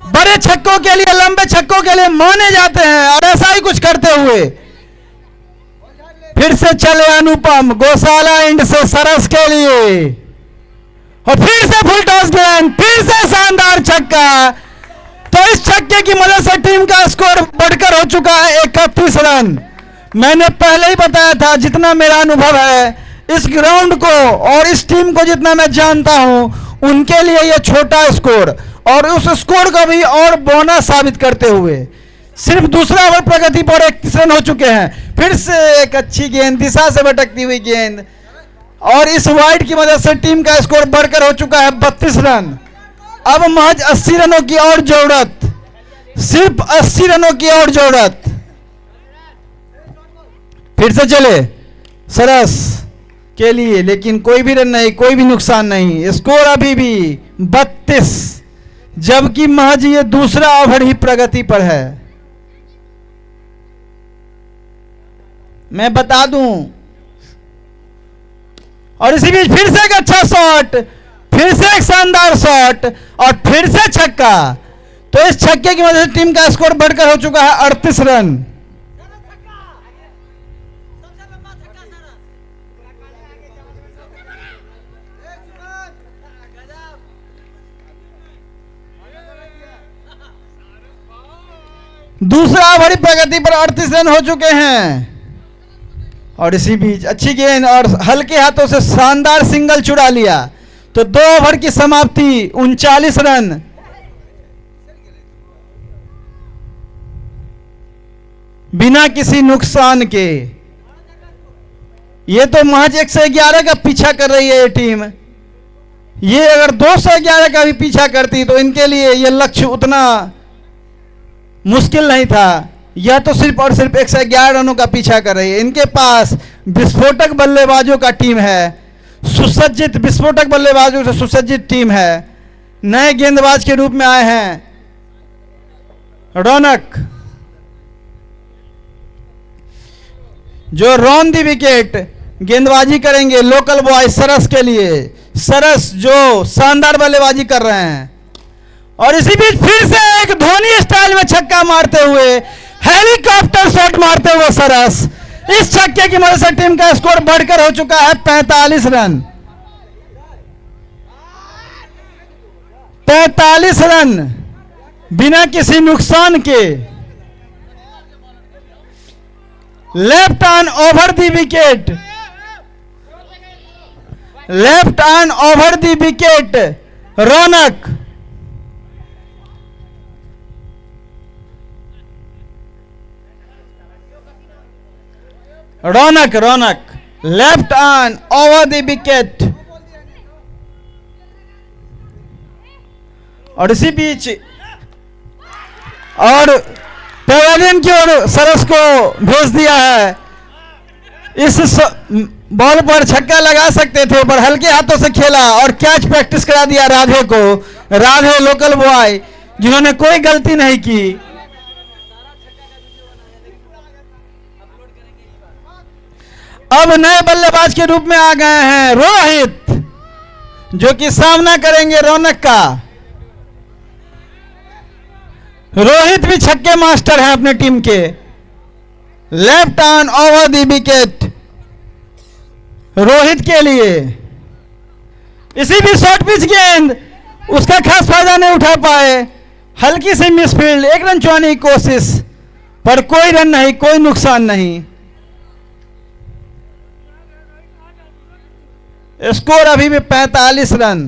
बड़े छक्कों के लिए, लंबे छक्कों के लिए माने जाते हैं और ऐसा ही कुछ करते हुए फिर से चले अनुपम गौशाला इंड से सरस के लिए और फिर से फुल टॉस गेंद, फिर से शानदार छक्का। तो इस छक्के की मदद से टीम का स्कोर बढ़कर हो चुका है 31 रन। मैंने पहले ही बताया था, जितना मेरा अनुभव है इस ग्राउंड को और इस टीम को जितना मैं जानता हूं, उनके लिए ये छोटा स्कोर और उस स्कोर को भी और बोनस साबित करते हुए सिर्फ दूसरा ओवर प्रगति पर 31 रन हो चुके हैं। फिर से एक अच्छी गेंद, दिशा से भटकती हुई गेंद, और इस वाइड की मदद से टीम का स्कोर बढ़कर हो चुका है 32 रन। अब महज 80 रनों की और जरूरत, सिर्फ 80 रनों की और जरूरत। फिर से चले सरस के लिए, लेकिन कोई भी रन नहीं, कोई भी नुकसान नहीं। स्कोर अभी भी 32, जबकि महज ये दूसरा ओवर ही प्रगति पर है। मैं बता दूं, और इसी बीच फिर से एक अच्छा शॉट, फिर से एक शानदार शॉट और फिर से छक्का। तो इस छक्के की वजह से टीम का स्कोर बढ़कर हो चुका है 38 रन। दूसरा ओवर प्रगति पर 38 रन हो चुके हैं। और इसी बीच अच्छी गेंद और हल्के हाथों से शानदार सिंगल चुरा लिया। तो 2 ओवर की समाप्ति 39 रन। बिना किसी नुकसान के। ये तो महज 111 का पीछा कर रही है ये टीम। ये अगर 211 का भी पीछा करती तो इनके लिए ये लक्ष्य उतना मुश्किल नहीं था। यह तो सिर्फ और सिर्फ 111 रनों का पीछा कर रही है। इनके पास विस्फोटक बल्लेबाजों का टीम है, सुसज्जित विस्फोटक बल्लेबाजों से सुसज्जित टीम है। नए गेंदबाज के रूप में आए हैं रौनक, जो रॉन दी विकेट गेंदबाजी करेंगे लोकल बॉय सरस के लिए। सरस जो शानदार बल्लेबाजी कर रहे हैं। और इसी बीच फिर से एक धोनी स्टाइल में छक्का मारते हुए, हेलीकॉप्टर शॉट मारते हुए सरस। इस छक्के की मदद से टीम का स्कोर बढ़कर हो चुका है 45 रन। 45 रन बिना किसी नुकसान के। Left arm over the wicket, left arm over the wicket Raunak. Raunak left arm over the wicket. और इसी बीच और पेवेलियन की ओर सरस को भेज दिया है। इस बॉल पर छक्का लगा सकते थे पर हल्के हाथों से खेला और कैच प्रैक्टिस करा दिया राधे को। राधे लोकल बॉय जिन्होंने कोई गलती नहीं की। अब नए बल्लेबाज के रूप में आ गए हैं रोहित, जो कि सामना करेंगे रौनक का। रोहित भी छक्के मास्टर हैं अपने टीम के। Left arm over the wicket Rohit के लिए। इसी भी शॉर्ट पिच गेंद, उसका खास फायदा नहीं उठा पाए। हल्की सी मिसफील्ड, 1 रन चुराने की कोशिश पर कोई रन नहीं, कोई नुकसान नहीं। स्कोर अभी भी 45 रन,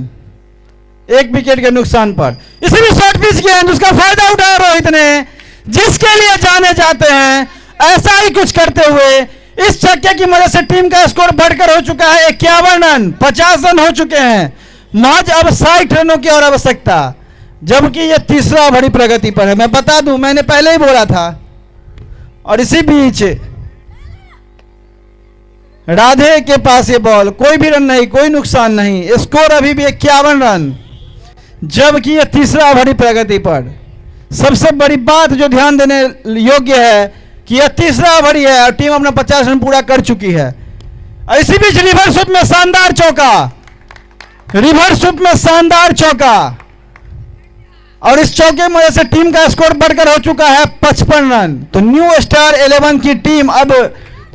1 विकेट के नुकसान पर। इसी भी शॉर्ट पिच गेंद, उसका फायदा उठाया रोहित ने, जिसके लिए जाने जाते हैं। ऐसा ही कुछ करते हुए इस छक्के की मदद से टीम का स्कोर बढ़कर हो चुका है 51 रन। 50 रन हो चुके हैं। महज अब 60 रनों की और आवश्यकता, जबकि यह तीसरा ओवर प्रगति पर है। मैं बता दूं, मैंने पहले ही बोला था। और इसी बीच राधे के पास ये बॉल, कोई भी रन नहीं, कोई नुकसान नहीं। स्कोर अभी भी 51 रन, जबकि यह तीसरा ओवर प्रगति पर। सबसे बड़ी बात जो ध्यान देने योग्य है कि यह तीसरा ओवर है और टीम अपना 50 रन पूरा कर चुकी है। इसी बीच रिवर्स स्वीप में शानदार चौका, रिवर्स स्वीप में शानदार चौका। और इस चौके की वजह से टीम का स्कोर बढ़कर हो चुका है 55 रन। तो न्यू स्टार 11 की टीम अब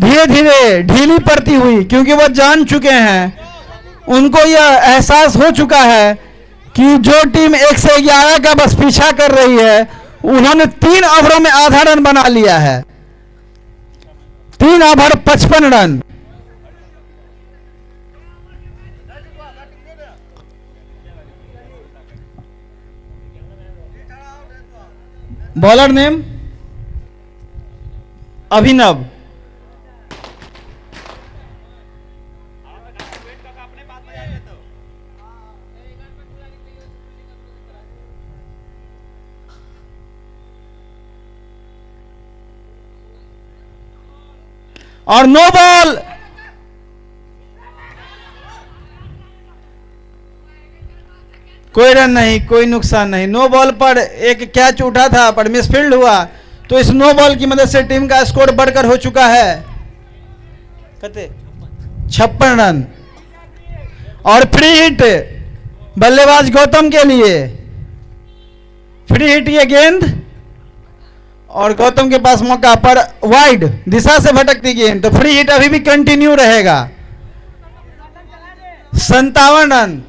धीरे धीरे ढीली पड़ती हुई, क्योंकि वो जान चुके हैं, उनको यह एहसास हो चुका है कि जो टीम 111 का बस पीछा कर रही है, उन्होंने 3 ओवरों में आधा रन बना लिया है। 3 ओवर 55 रन। बॉलर नेम अभिनव। और नो बॉल। कोई रन नहीं, कोई नुकसान नहीं। नो बॉल पर एक कैच उठा था पर मिसफील्ड हुआ, तो इस नो बॉल की मदद से टीम का स्कोर बढ़कर हो चुका है 56 रन। और फ्री हिट बल्लेबाज गौतम के लिए। फ्री हिट ये गेंद और गौतम के पास मौका पर वाइड दिशा से भटकती गेंद, तो फ्री हिट अभी भी कंटिन्यू रहेगा। 57 रन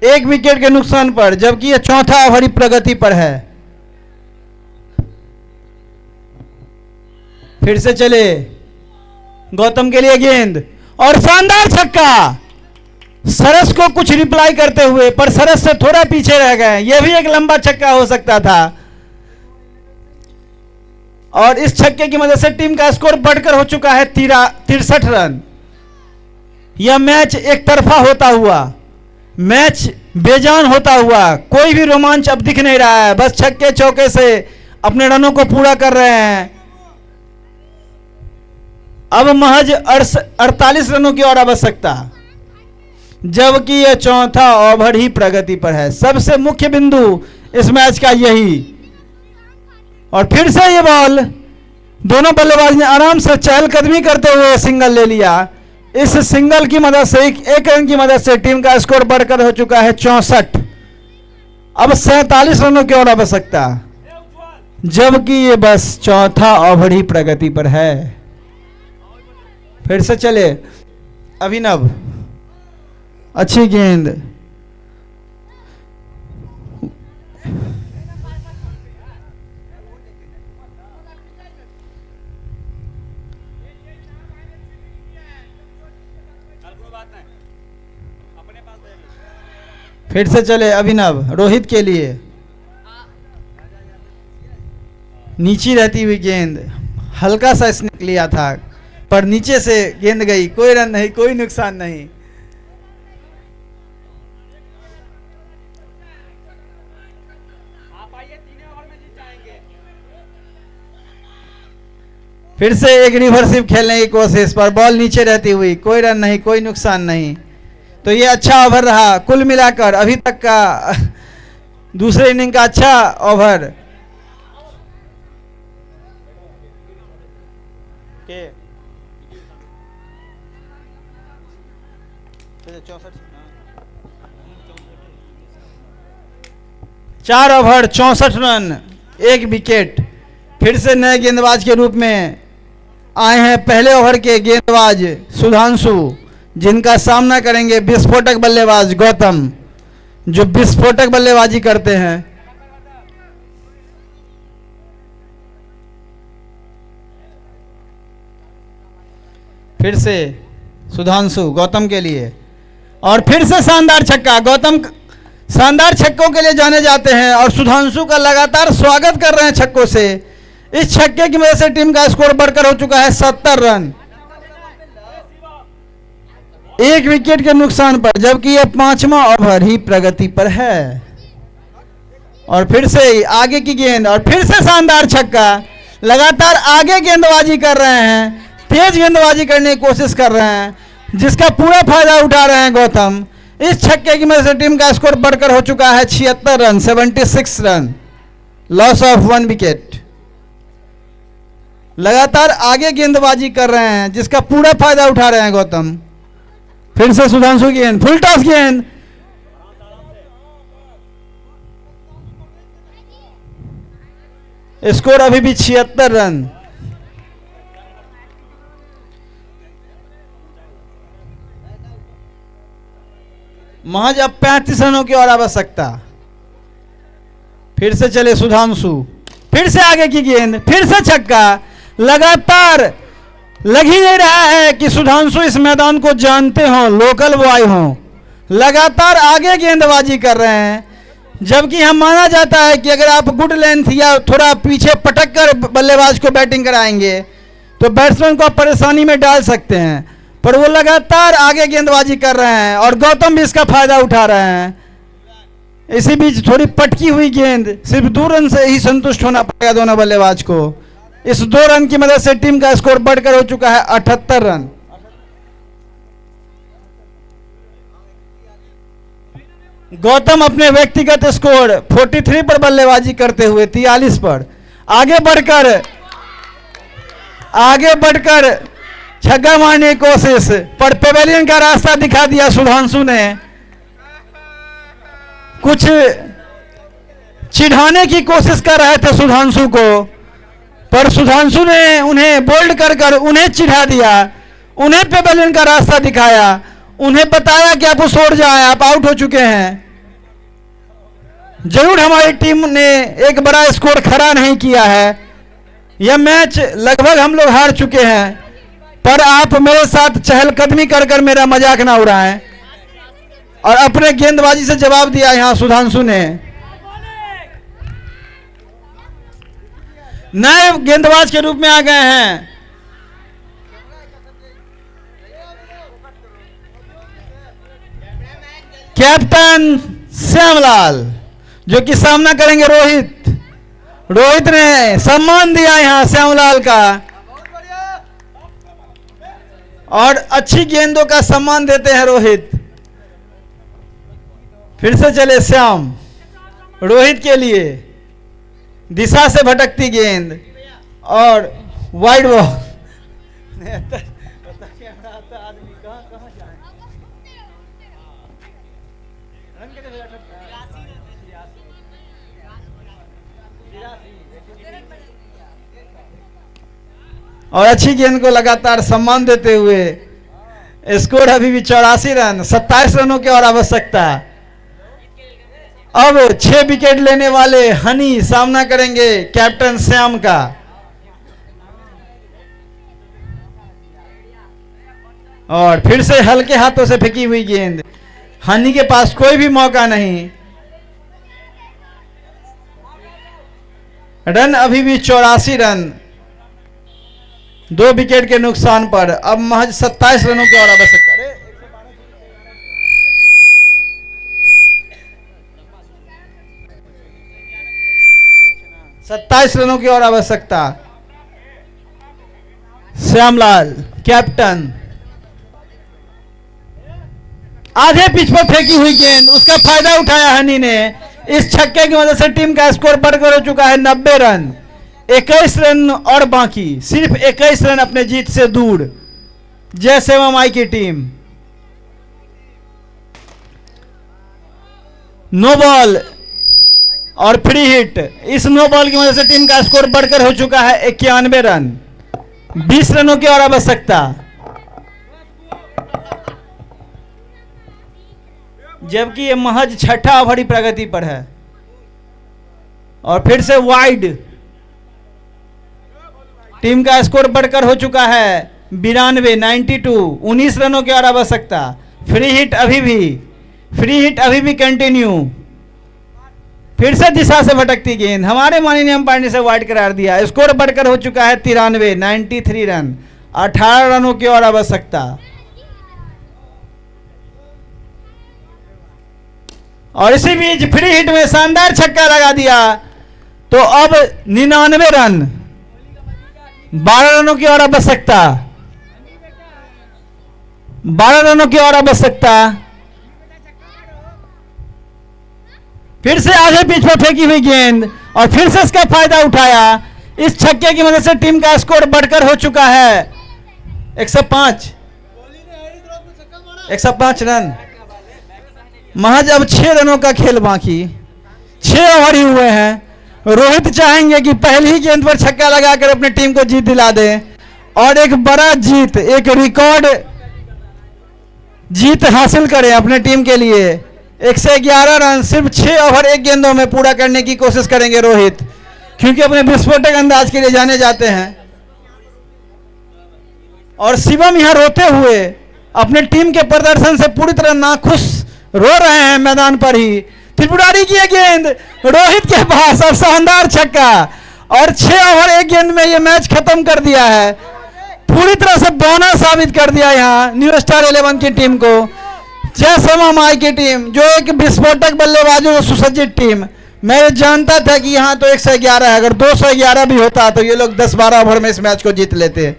1 विकेट के नुकसान पर, जबकि यह चौथा ओवर प्रगति पर है। फिर से चले गौतम के लिए गेंद और शानदार छक्का। सरस को कुछ रिप्लाई करते हुए, पर सरस से थोड़ा पीछे रह गए। यह भी एक लंबा छक्का हो सकता था। और इस छक्के की मदद से टीम का स्कोर बढ़कर हो चुका है 63 रन। यह मैच एक तरफा होता हुआ, मैच बेजान होता हुआ, कोई भी रोमांच अब दिख नहीं रहा है। बस छक्के चौके से अपने रनों को पूरा कर रहे हैं। अब महज 48 रनों की और आवश्यकता, जबकि यह चौथा ओवर ही प्रगति पर है। सबसे मुख्य बिंदु इस मैच का यही। और फिर से ये बॉल, दोनों बल्लेबाज ने आराम से चहलकदमी करते हुए सिंगल ले लिया। इस सिंगल की मदद से, एक रन की मदद से टीम का स्कोर बढ़कर हो चुका है 64। अब 47 रनों की और आवश्यकता, जबकि ये बस चौथा ओवर ही प्रगति पर है। फिर से चले अभिनव। अच्छी गेंद, फिर से चले अभिनव। रोहित के लिए नीचे रहती हुई गेंद, हल्का सा स्निक लिया था पर नीचे से गेंद गई। कोई रन नहीं, कोई नुकसान नहीं। फिर से एक रिवर्सिव खेलने की कोशिश पर बॉल नीचे रहती हुई, कोई रन नहीं, कोई नुकसान नहीं। तो ये अच्छा ओवर रहा कुल मिलाकर अभी तक का दूसरे इनिंग का अच्छा ओवर। चार ओवर 64 रन 1 विकेट। फिर से नए गेंदबाज के रूप में आए हैं पहले ओवर के गेंदबाज सुधांशु, जिनका सामना करेंगे विस्फोटक बल्लेबाज गौतम, जो विस्फोटक बल्लेबाजी करते हैं। फिर से सुधांशु गौतम के लिए, और फिर से शानदार छक्का। गौतम शानदार छक्कों के लिए जाने जाते हैं और सुधांशु का लगातार स्वागत कर रहे हैं छक्कों से। इस छक्के की वजह से टीम का स्कोर बढ़कर हो चुका है 70 रन 1 विकेट के नुकसान पर, जबकि यह 5वां ओवर ही प्रगति पर है। और फिर से आगे की गेंद और फिर से शानदार छक्का। लगातार आगे गेंदबाजी कर रहे हैं, तेज गेंदबाजी करने की कोशिश कर रहे हैं, जिसका पूरा फायदा उठा रहे हैं गौतम। इस छक्के की वजह से टीम का स्कोर बढ़कर हो चुका है 76 run 76 run, loss of 1 wicket. लगातार आगे गेंदबाजी कर रहे हैं, जिसका पूरा फायदा उठा रहे हैं गौतम। फिर से सुधांशु गेंद, फुल टॉस गेंद, स्कोर अभी भी 76 रन। महज अब 35 रनों की और आवश्यकता। फिर से चले सुधांशु, फिर से आगे की गेंद, फिर से छक्का। लगातार लग ही नहीं रहा है कि सुधांशु इस मैदान को जानते हों, लोकल बॉय हों। लगातार आगे गेंदबाजी कर रहे हैं, जबकि हम माना जाता है कि अगर आप गुड लेंथ या थोड़ा पीछे पटक कर बल्लेबाज को बैटिंग कराएंगे तो बैट्समैन को आप परेशानी में डाल सकते हैं, पर वो लगातार आगे गेंदबाजी कर रहे हैं और गौतम भी इसका फायदा उठा रहे हैं। इसी बीच थोड़ी पटकी हुई गेंद, सिर्फ 2 रन से ही संतुष्ट होना पड़ेगा दोनों बल्लेबाज को। इस 2 रन की मदद से टीम का स्कोर बढ़कर हो चुका है 78 रन। गौतम अपने व्यक्तिगत स्कोर 43 पर बल्लेबाजी करते हुए 43 पर आगे बढ़कर छक्का मारने की कोशिश, पर पेवेलियन का रास्ता दिखा दिया सुधांशु ने। कुछ चिढ़ाने की कोशिश कर रहे थे सुधांशु को, पर सुधांशु ने उन्हें बोल्ड कर उन्हें चिढ़ा दिया, उन्हें पेवेलियन का रास्ता दिखाया, उन्हें बताया कि आप उस ओर जाएं, आप आउट हो चुके हैं। जरूर हमारी टीम ने एक बड़ा स्कोर खड़ा नहीं किया है, यह मैच लगभग हम लोग हार चुके हैं, पर आप मेरे साथ चहलकदमी कर मेरा मजाक ना उड़ाएं। और अपने गेंदबाजी से जवाब दिया यहां सुधांशु ने। नए गेंदबाज के रूप में आ गए हैं कैप्टन श्यामलाल, जो कि सामना करेंगे रोहित। रोहित ने सम्मान दिया यहां श्यामलाल का और अच्छी गेंदों का सम्मान देते हैं रोहित। फिर से चले श्याम, रोहित के लिए दिशा से भटकती गेंद और वाइड बॉल। और अच्छी गेंद को लगातार सम्मान देते हुए स्कोर अभी भी 84 रन, 27 रनों की और आवश्यकता। अब 6 विकेट लेने वाले हनी सामना करेंगे कैप्टन श्याम का। और फिर से हल्के हाथों से फेंकी हुई गेंद, हनी के पास कोई भी मौका नहीं। रन अभी भी 84 रन, 2 विकेट के नुकसान पर। अब महज 27 रनों की और आवश्यकता। 27 रनों की और आवश्यकता। श्यामलाल कैप्टन, आधे पिच पर फेंकी हुई गेंद, उसका फायदा उठाया हनी ने। इस छक्के की वजह से टीम का स्कोर बढ़कर हो चुका है 90 रन। 21 रन और बाकी, सिर्फ 21 रन अपने जीत से दूर जय सेवा माई की टीम। नो बॉल और फ्री हिट, इस नो बॉल की वजह से टीम का स्कोर बढ़कर हो चुका है 91 रन। 20 रनों की और आवश्यकता, जबकि ये महज 6ठा ओवर ही प्रगति पर है। और फिर से वाइड, टीम का स्कोर बढ़कर हो चुका है 92, 19 रनों की और आवश्यकता। फ्री हिट अभी भी कंटिन्यू। फिर से दिशा से भटकती गेंद, हमारे माननीय अंपायर ने से वाइड करार दिया। स्कोर बढ़कर हो चुका है 93 रन, 18 रनों की और आवश्यकता। और इसी बीच फ्री हिट में शानदार छक्का लगा दिया, तो अब 99 रन, 12 रनों की और आवश्यकता। 12 रनों की और आवश्यकता। फिर से आधे पिच पर फेंकी हुई गेंद और फिर से इसका फायदा उठाया। इस छक्के की मदद से टीम का स्कोर बढ़कर हो चुका है 105 रन। महज अब 6 रनों का खेल बाकी, 6 ओवर ही हुए हैं। रोहित चाहेंगे कि पहली ही गेंद पर छक्का लगाकर अपनी टीम को जीत दिला दें और एक बड़ा जीत, एक रिकॉर्ड जीत हासिल करें अपने टीम के लिए। 111 रन सिर्फ 6 ओवर 1 गेंदों में पूरा करने की कोशिश करेंगे रोहित, क्योंकि अपने विस्फोटक अंदाज के लिए जाने जाते हैं। और शिवम यहाँ रोते हुए अपने टीम के प्रदर्शन से पूरी तरह नाखुश रो रहे हैं मैदान पर ही। त्रिपुरारी की गेंद रोहित के पास और शानदार छक्का, और 6 ओवर 1 गेंद में ये मैच खत्म कर दिया है। पूरी तरह से बौना साबित कर दिया यहाँ न्यू स्टार 11 की टीम को। जय श्यामा माई की टीम जो एक विस्फोटक बल्लेबाजों से सुसज्जित टीम। मैं जानता था कि यहाँ तो 111 है, अगर 211 भी होता तो ये लोग 10-12 ओवर में इस मैच को जीत लेते,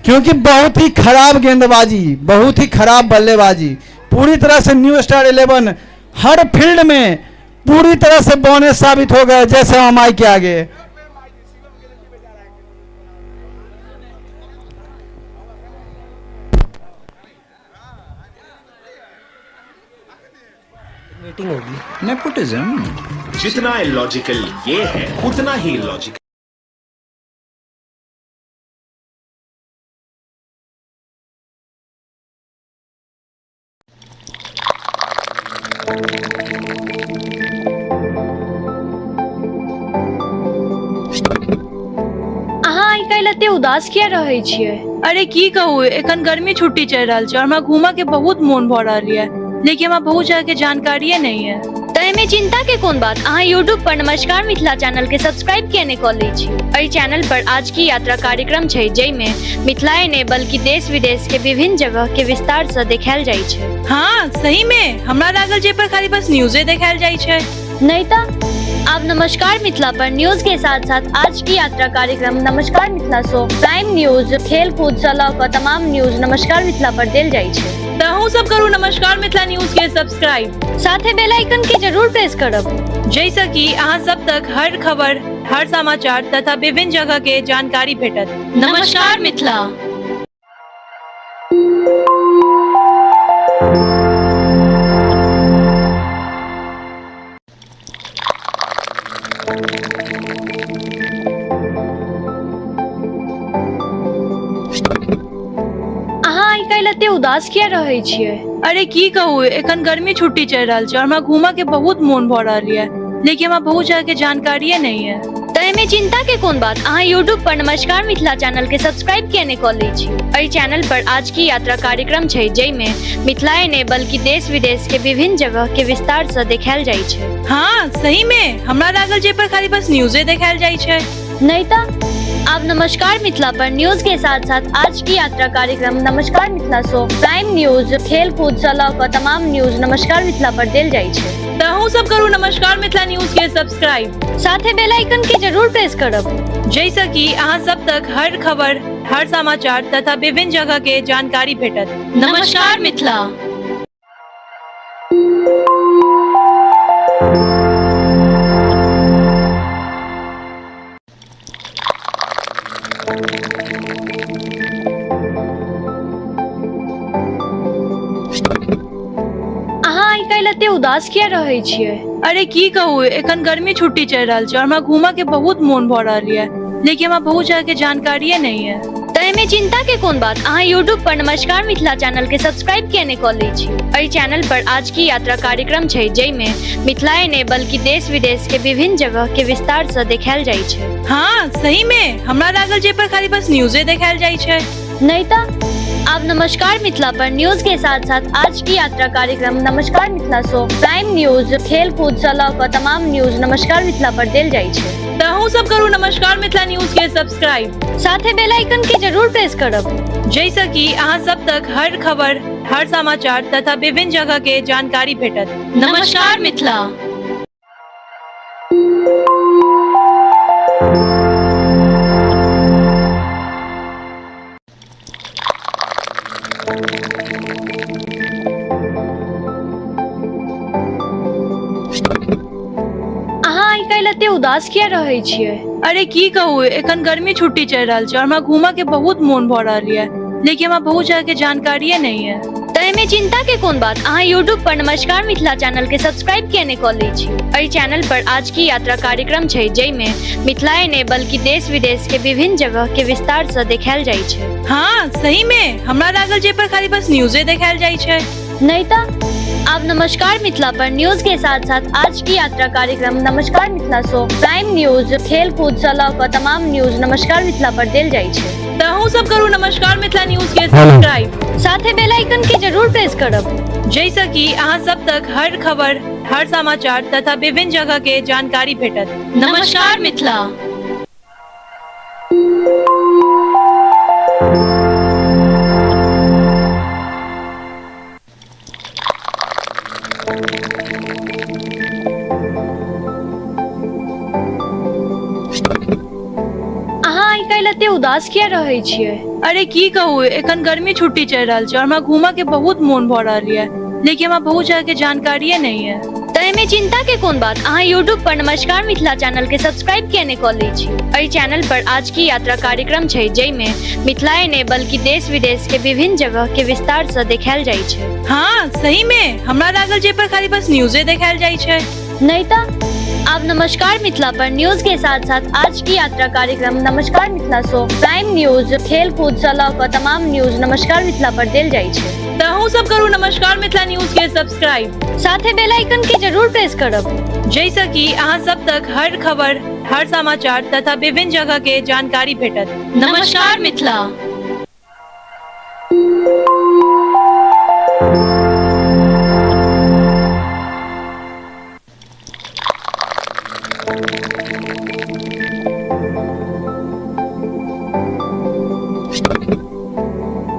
क्योंकि बहुत ही खराब गेंदबाजी, बहुत ही खराब बल्लेबाजी। पूरी तरह से न्यू स्टार 11 हर फील्ड में पूरी तरह से बौने साबित हो गए जय श्यामा माई के आगे। मीटिंग होगी। नेपोटिज्म। जितना इलॉजिकल ये है उतना ही लॉजिकल अहाँ आइ काल्हि एते उदास किया रहै छियै? अरे की कहू, एखन गर्मी छुट्टी चलि रहल छै और हमरा घूमऽ के बहुत मोन भऽ रहल ये, लेकिन हमरा बहुत जगह के जानकारिये नहीं है। तय में चिंता के कोन बात, अहाँ यूट्यूब पर नमस्कार मिथिला चैनल के सब्सक्राइब किया नहीं कऽ लै छी। एहि चैनल पर आज की यात्रा कार्यक्रम छै, जइमे मिथिलाए ने बल्कि देश विदेश के विभिन्न जगह के विस्तार से देखायल जाइ छै। हाँ सही में, हमरा लागल जे पर खाली बस न्यूज़े देखायल जाइ छै। नहीं तो अब नमस्कार मिथिला पर न्यूज के साथ साथ आज की यात्रा कार्यक्रम नमस्कार मिथिला शो, प्राइम न्यूज, खेल कूद से लऽ कऽ तमाम न्यूज नमस्कार मिथिला पर देल जाइ छै। तहु सब करू नमस्कार मिथिला न्यूज के सब्सक्राइब, साथे बेल आइकन के जरूर प्रेस करब, जैसा कि अहाँ सब तक हर खबर, हर समाचार तथा विभिन्न जगह के जानकारी भेटत। नमस्कार मिथिला। अहाँ आइ काल्हि एते उदास किया रहै छियै? अरे की कहू, एखन गर्मी छुट्टी चलि रहल छै और हमरा घूमऽ के बहुत मोन भऽ रहल ये, लेकिन हमरा बहुत जगह के जानकारिये नहीं है। तय में चिंता के कोन बात, अहाँ यूट्यूब पर नमस्कार मिथिला चैनल के सब्सक्राइब किया नहीं कऽ लै छी। एहि चैनल पर आज की यात्रा कार्यक्रम छै, जइमे मिथिलाए ने बल्कि देश विदेश के विभिन्न जगह के विस्तार से देखायल जाइ छै। हाँ सही में, हमरा लागल जे पर खाली बस न्यूज़े देखायल जाइ छै। नहीं तो अब नमस्कार मिथिला पर न्यूज के साथ साथ आज की यात्रा कार्यक्रम नमस्कार मिथिला शो, प्राइम न्यूज, खेल कूद से लऽ कऽ तमाम न्यूज नमस्कार मिथिला पर देल जाइ छै। तहु सब करू नमस्कार मिथिला न्यूज के सब्सक्राइब, साथे बेल आइकन के जरूर प्रेस करब, जैसा कि अहाँ सब तक हर खबर, हर समाचार तथा विभिन्न जगह के जानकारी भेटत। नमस्कार मिथिला। अहाँ आइ काल्हि एते उदास किया रहै छियै? अरे की कहू, एखन गर्मी छुट्टी चलि रहल छै और हमरा घूमऽ के बहुत मोन भऽ रहल ये, लेकिन हमरा बहुत जगह के जानकारिये नहीं है। तय में चिंता के कोन बात, अहाँ यूट्यूब पर नमस्कार मिथिला चैनल के सब्सक्राइब किया नहीं कऽ लै छी। एहि चैनल पर आज की यात्रा कार्यक्रम छै, जइमे मिथिलाए ने बल्कि देश विदेश के विभिन्न जगह के विस्तार से देखायल जाइ छै। हाँ सही में, हमरा लागल जे पर खाली बस न्यूज़े देखायल जाइ छै। नहीं तो अब नमस्कार मिथिला पर न्यूज के साथ साथ आज की यात्रा कार्यक्रम नमस्कार मिथिला शो, प्राइम न्यूज, खेल कूद से लऽ कऽ तमाम न्यूज नमस्कार मिथिला पर देल जाइ छै। तहु सब करू नमस्कार मिथिला न्यूज के सब्सक्राइब, साथे बेल आइकन के जरूर प्रेस करब, जैसा कि अहाँ सब तक हर खबर, हर समाचार तथा विभिन्न जगह के जानकारी भेटत। नमस्कार मिथिला। अहाँ आइ काल्हि एते उदास किया रहै छियै? अरे की कहू, एखन गर्मी छुट्टी चलि रहल छै और हमरा घूमऽ के बहुत मोन भऽ रहल ये, लेकिन हमरा बहुत जगह के जानकारिये नहीं है। तय में चिंता के कोन बात, अहाँ यूट्यूब पर नमस्कार मिथिला चैनल के सब्सक्राइब किया नहीं कऽ लै छी। एहि चैनल पर आज की यात्रा कार्यक्रम छै, जइमे मिथिलाए ने बल्कि देश विदेश के विभिन्न जगह के विस्तार से देखायल जाइ छै। हाँ सही में, हमरा लागल जे पर खाली बस न्यूज़े देखायल जाइ छै। नहीं तो अब नमस्कार मिथिला पर न्यूज के साथ साथ आज की यात्रा कार्यक्रम नमस्कार मिथिला शो, प्राइम न्यूज, खेल कूद से लऽ कऽ तमाम न्यूज नमस्कार मिथिला पर देल जाइ छै। तहु तहु सब करू नमस्कार मिथिला न्यूज के सब्सक्राइब साथे बेल आइकन के जरूर प्रेस करब जैसा कि अहाँ सब तक हर खबर, हर समाचार तथा विभिन्न जगह के जानकारी भेटत। नमस्कार मिथिला। अहाँ आइ काल्हि एते उदास किया रहै छियै? अरे की कहू, एखन गर्मी छुट्टी चल रहल छै और हमरा घूमऽ के बहुत मोन भऽ रहल है, लेकिन हमरा बहुत जगह के जानकारिये नहीं है। तय में चिंता के कोन बात, अहाँ यूट्यूब पर नमस्कार मिथिला चैनल के सब्सक्राइब केने कऽ लै छी। एहि चैनल पर आज की यात्रा कार्यक्रम छै, जै में मिथिलाए ने बल्कि देश विदेश के विभिन्न जगह के विस्तार से देखायल जाइ छै। हाँ सही में, हमरा लागल जे पर खाली बस न्यूज़े देखायल जाइ छै। नहीं तो अब नमस्कार मिथिला पर न्यूज के साथ साथ आज की यात्रा कार्यक्रम नमस्कार मिथिला शो, प्राइम न्यूज, खेल कूद से लऽ कऽ तमाम न्यूज नमस्कार मिथिला पर देल जाइ छै। तहु सब करू नमस्कार मिथिला न्यूज के सब्सक्राइब साथे बेल आइकन के जरूर प्रेस करब जैसा कि अहाँ सब तक हर खबर, हर समाचार तथा विभिन्न जगह के जानकारी भेटत। नमस्कार मिथिला।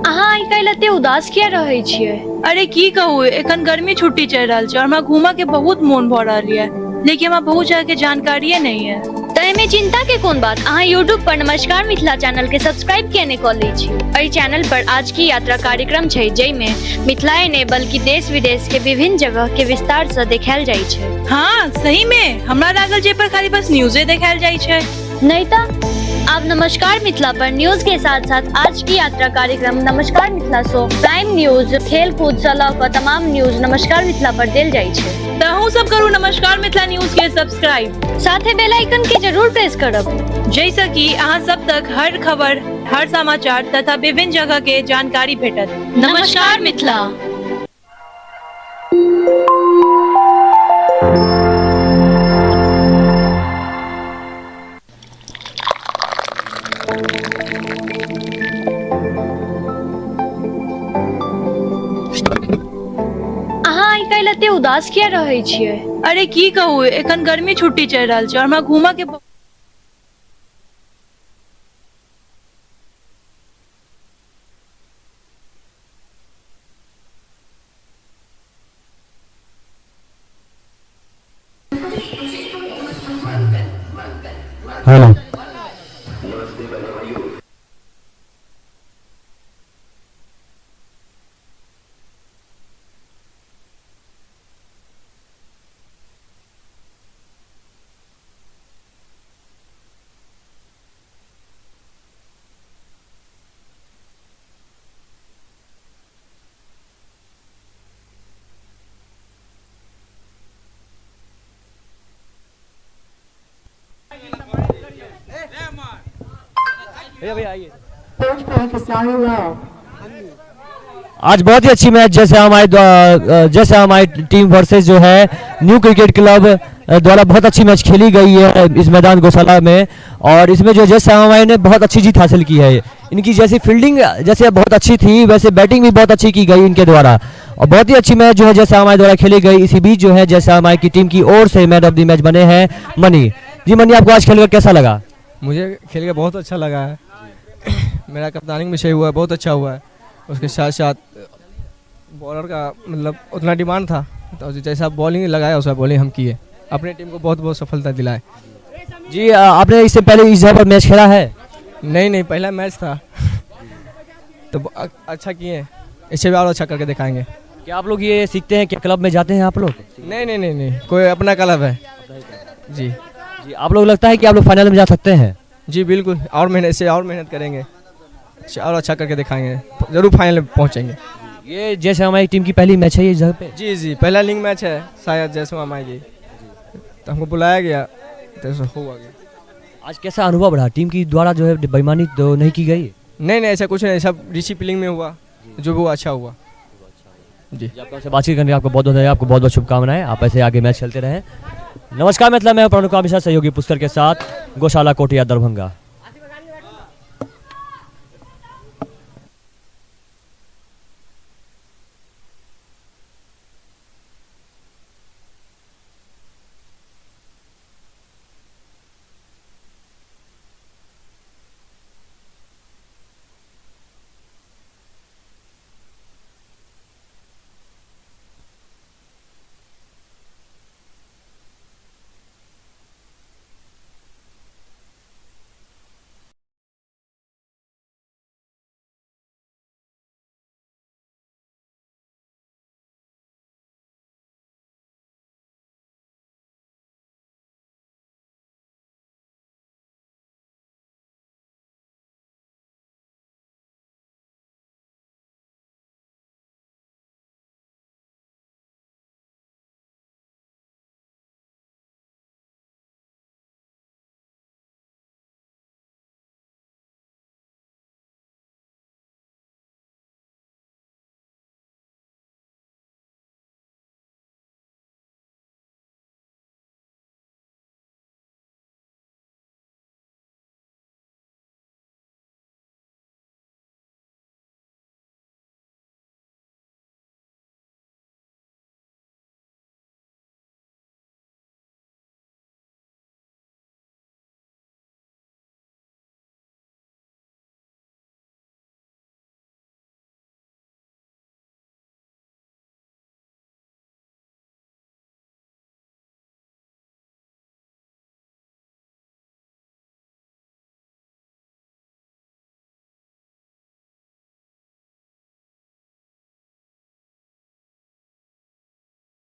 अहाँ आइ काल्हि एते उदास किया रहै छियै? अरे की कहू, एखन गर्मी छुट्टी चल रहल छै और हमरा घूमऽ के बहुत मोन भऽ रहल है, लेकिन हमरा बहुत जगह के जानकारिये नहीं है। तय में चिंता के कोन बात, अहाँ यूट्यूब पर नमस्कार मिथिला चैनल के सब्सक्राइब केने कऽ लै छी। एहि चैनल पर आज की यात्रा कार्यक्रम छै, जै में मिथिलाए ने बल्कि देश विदेश के विभिन्न जगह के विस्तार से देखायल जाइ छै। हाँ सही में, हमरा लागल जे पर खाली बस न्यूज़े देखायल जाइ छै। नहीं तो अब नमस्कार मिथिला पर न्यूज के साथ साथ आज की यात्रा कार्यक्रम नमस्कार मिथिला शो, प्राइम न्यूज, खेल कूद से लऽ कऽ तमाम न्यूज नमस्कार मिथिला पर देल जाइ छै। तहु सब करू नमस्कार मिथिला न्यूज के सब्सक्राइब साथे बेल आइकन के जरूर प्रेस करब जैसा कि अहाँ सब तक हर खबर, हर समाचार तथा विभिन्न जगह के जानकारी भेटत। नमस्कार मिथिला। अहाँ आइ काल्हि एते उदास किया रहै छियै? अरे की कहू, एखन गर्मी छुट्टी चल रहल छै और हमरा घूमऽ के हेलो। आज बहुत ही अच्छी मैच, जैसे हमारी टीम वर्सेस जो है न्यू क्रिकेट क्लब द्वारा बहुत अच्छी मैच खेली गई है इस मैदान गौशाला में, और इसमें जो जैसे हमारे ने बहुत अच्छी जीत हासिल की है। इनकी जैसी फील्डिंग जैसे बहुत अच्छी थी, वैसे बैटिंग भी बहुत अच्छी की गई इनके द्वारा, और बहुत ही अच्छी मैच जो है जैसे हमारे द्वारा खेली गई। इसी बीच जो है जैसे हमारी की टीम की ओर से मैन ऑफ द मैच बने हैं मनी जी। मनी, आपको आज खेलकर कैसा लगा? मुझे खेल के बहुत अच्छा लगा है। मेरा कप्तानी में सही हुआ है, बहुत अच्छा हुआ है। उसके साथ साथ बॉलर का मतलब उतना डिमांड था, तो जैसा बॉलिंग लगाया वैसा बॉलिंग हम किए, अपनी टीम को बहुत बहुत सफलता दिलाए। जी, आपने इससे पहले इस जगह पर मैच खेला है? नहीं, पहला मैच था तो अच्छा किए, इससे भी और अच्छा करके दिखाएंगे। क्या आप लोग ये सीखते हैं, क्या क्लब में जाते हैं आप लोग? नहीं, कोई अपना क्लब है जी। आप लोग लगता है कि आप लोग फाइनल में जा सकते हैं? जी बिल्कुल, और मेहनत करेंगे और अच्छा करके दिखाएंगे, जरूर फाइनल में पहुंचेंगे। ये जैसे हमारी टीम की पहली मैच है इस जगह पे? जी, पहला लीग मैच है शायद, जैसे हमारी तो हमको बुलाया गया तो हुआ गया। आज कैसा अनुभव रहा? टीम की द्वारा जो है बेईमानी तो नहीं की गई? नहीं, ऐसा कुछ नहीं, सब डिसिप्लिन में हुआ, जो भी हुआ अच्छा हुआ जी। आपसे बातचीत करने आपको बहुत बहुत शुभकामनाएं, आप ऐसे आगे मैच खेलते रहें। नमस्कार, मतलब मैं प्रणव मिश्रा, सहयोगी पुस्तक के साथ, गौशाला कोटिया, दरभंगा।